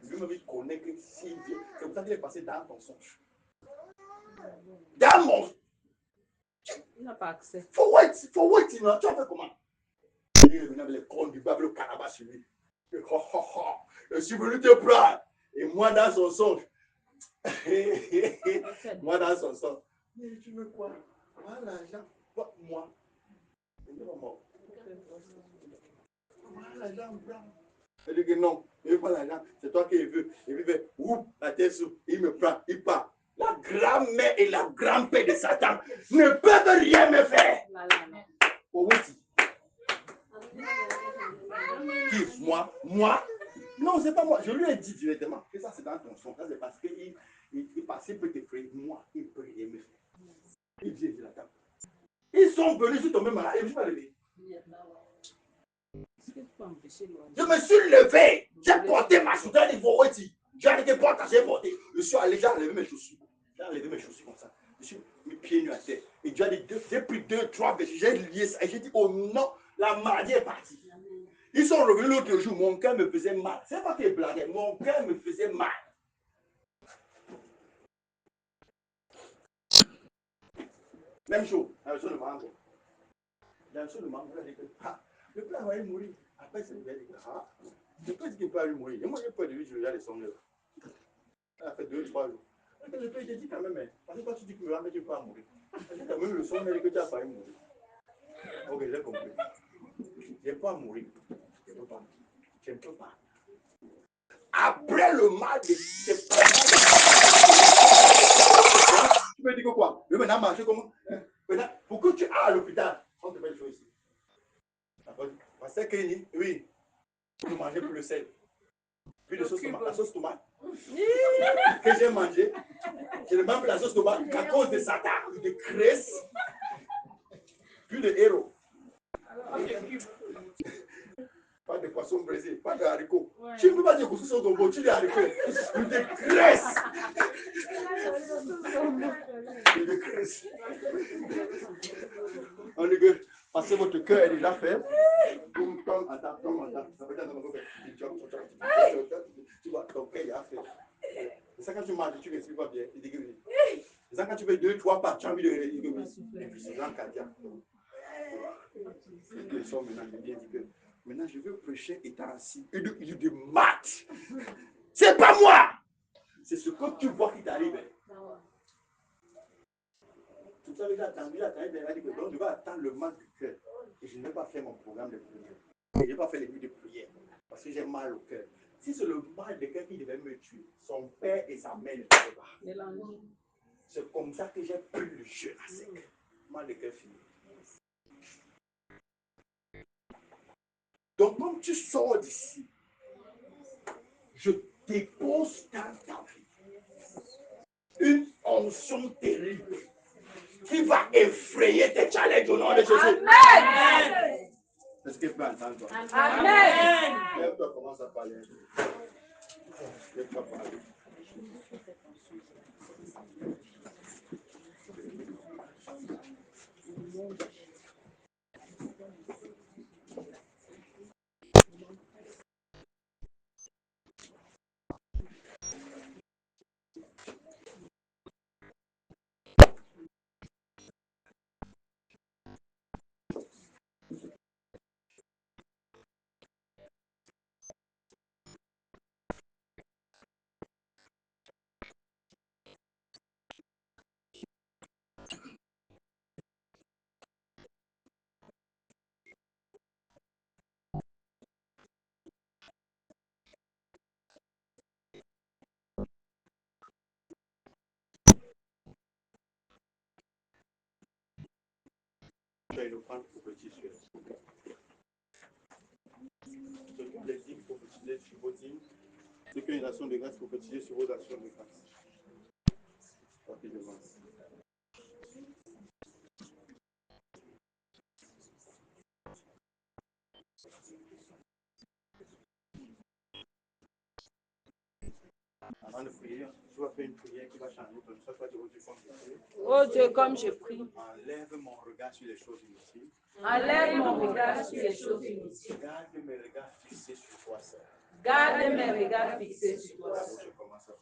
Lui-même, il connaît que s'il vient, c'est pour ça qu'il est passé dans ton son. Dans mon. Il n'a pas accès. Faut wait, tu as fait comment? Il est venu avec les cornes du bœuf, le cannabis sur lui. Je suis venu te prendre. Et moi, dans son songe. Moi, dans son songe. Mais tu veux quoi? Moi, l'argent. Moi. Il est mort. Moi, l'argent blanc. Il dit que non, il ne veut pas l'argent. C'est toi qui veux. Et puis, il fait, oups, la tête sous. Il me prend, il part. La grand-mère et la grand-père de Satan ne peuvent rien me faire. Oh, oui. Qui? Moi? Non, c'est pas moi. Je lui ai dit directement que ça, c'est dans ton son. Ça, c'est parce qu'il peut t'effrayer. Moi, il ne peut rien me faire. Il vient de la table. Ils sont venus, je suis tombé malade. Je ne suis pas levé. Je me suis levé. J'ai porté ma soutane de Voweti. J'ai arrêté de porter, j'ai porté. Je suis allé, j'ai enlevé mes chaussures. J'ai enlevé mes chaussures comme ça. Je suis mis pieds nus à terre. Et Dieu a dit, j'ai pris 2-3 vêtements. J'ai lié ça. Et j'ai dit, oh non, la maladie est partie. Ils sont revenus l'autre jour, mon cœur me faisait mal. C'est pas qu'ils blaguaient, mon cœur me faisait mal. Même chose, la version de Mango. La version de Mango, elle a dit que le père va mourir. Après, c'est bien dit que je peux dire qu'il peut mourir. Et moi, j'ai peur de lui, je regarde son œuvre. Elle a fait 2-3 jours. Le père, j'ai dit quand même, parce que toi, tu dis que tu ne peux pas mourir. J'ai quand même le son, elle dit que tu as failli mourir. Ok, j'ai compris. Je ne peux pas mourir. Je ne peux pas. Je ne peux pas. Après le mal de ses tu me dis que quoi? Je vais maintenant marcher comment? Maintenant, pour que tu ailles à l'hôpital, on te fait des choses ici. Parce que, oui, pour manger pour le sel. Puis la sauce tomate. Que j'ai mangé. Je ne mange plus la sauce tomate qu'à cause de Satan, de Chris, puis de héros. Pas de poisson braisé, pas de haricots. Ouais. Tu ne peux pas dire que ce sont ton tu dis haricots. Il te graisse. Il te graisse. On dit que parce que votre cœur est déjà fait. Boum, tom, attends. Ça veut dire tu vois, ton cœur est déjà fait. C'est ça quand tu manges, tu ne respires pas bien. Il dit que oui. C'est ça quand tu fais 2-3 pas, tu as envie de dire que oui. Et puis c'est là cardiaque. Ils sont maintenant, j'ai bien dit que maintenant je veux prêcher étant assis. Il dit mat. C'est pas moi. C'est ce que tu vois qui t'arrive. Tout ça, il a attendu, il a dit que donc je vais attendre le mal du cœur. Et je ne vais pas faire mon programme de prière. Et je ne vais pas faire les nuits de prière. Parce que j'ai mal au cœur. Si c'est le mal de cœur qui devait me tuer, son père et sa mère ne pouvaient pas. C'est comme ça que j'ai pris le jeu à sec. Mal de cœur fini. Donc, quand tu sors d'ici, je dépose dans ta vie une onction terrible qui va effrayer tes challenges au nom de Jésus. Amen. Est-ce que tu peux entendre toi? Amen. Lève-toi, commence à parler. Lève-toi, parler. Je vais le prendre pour petit sujet. Ceux qui ont les dîmes prophétisés sur vos dîmes, ceux qui ont une action de grâce prophétisée sur vos actions de grâce. Rapidement. Avant de prier, je vais faire une prière qui va changer ton histoire. Oh Dieu, comme je prie. Enlève mon regard sur les choses inutiles. Enlève mon regard sur les choses inutiles. Garde mes regards fixés sur toi, Seigneur. Garde mes regards fixés sur toi. D'abord, je commence à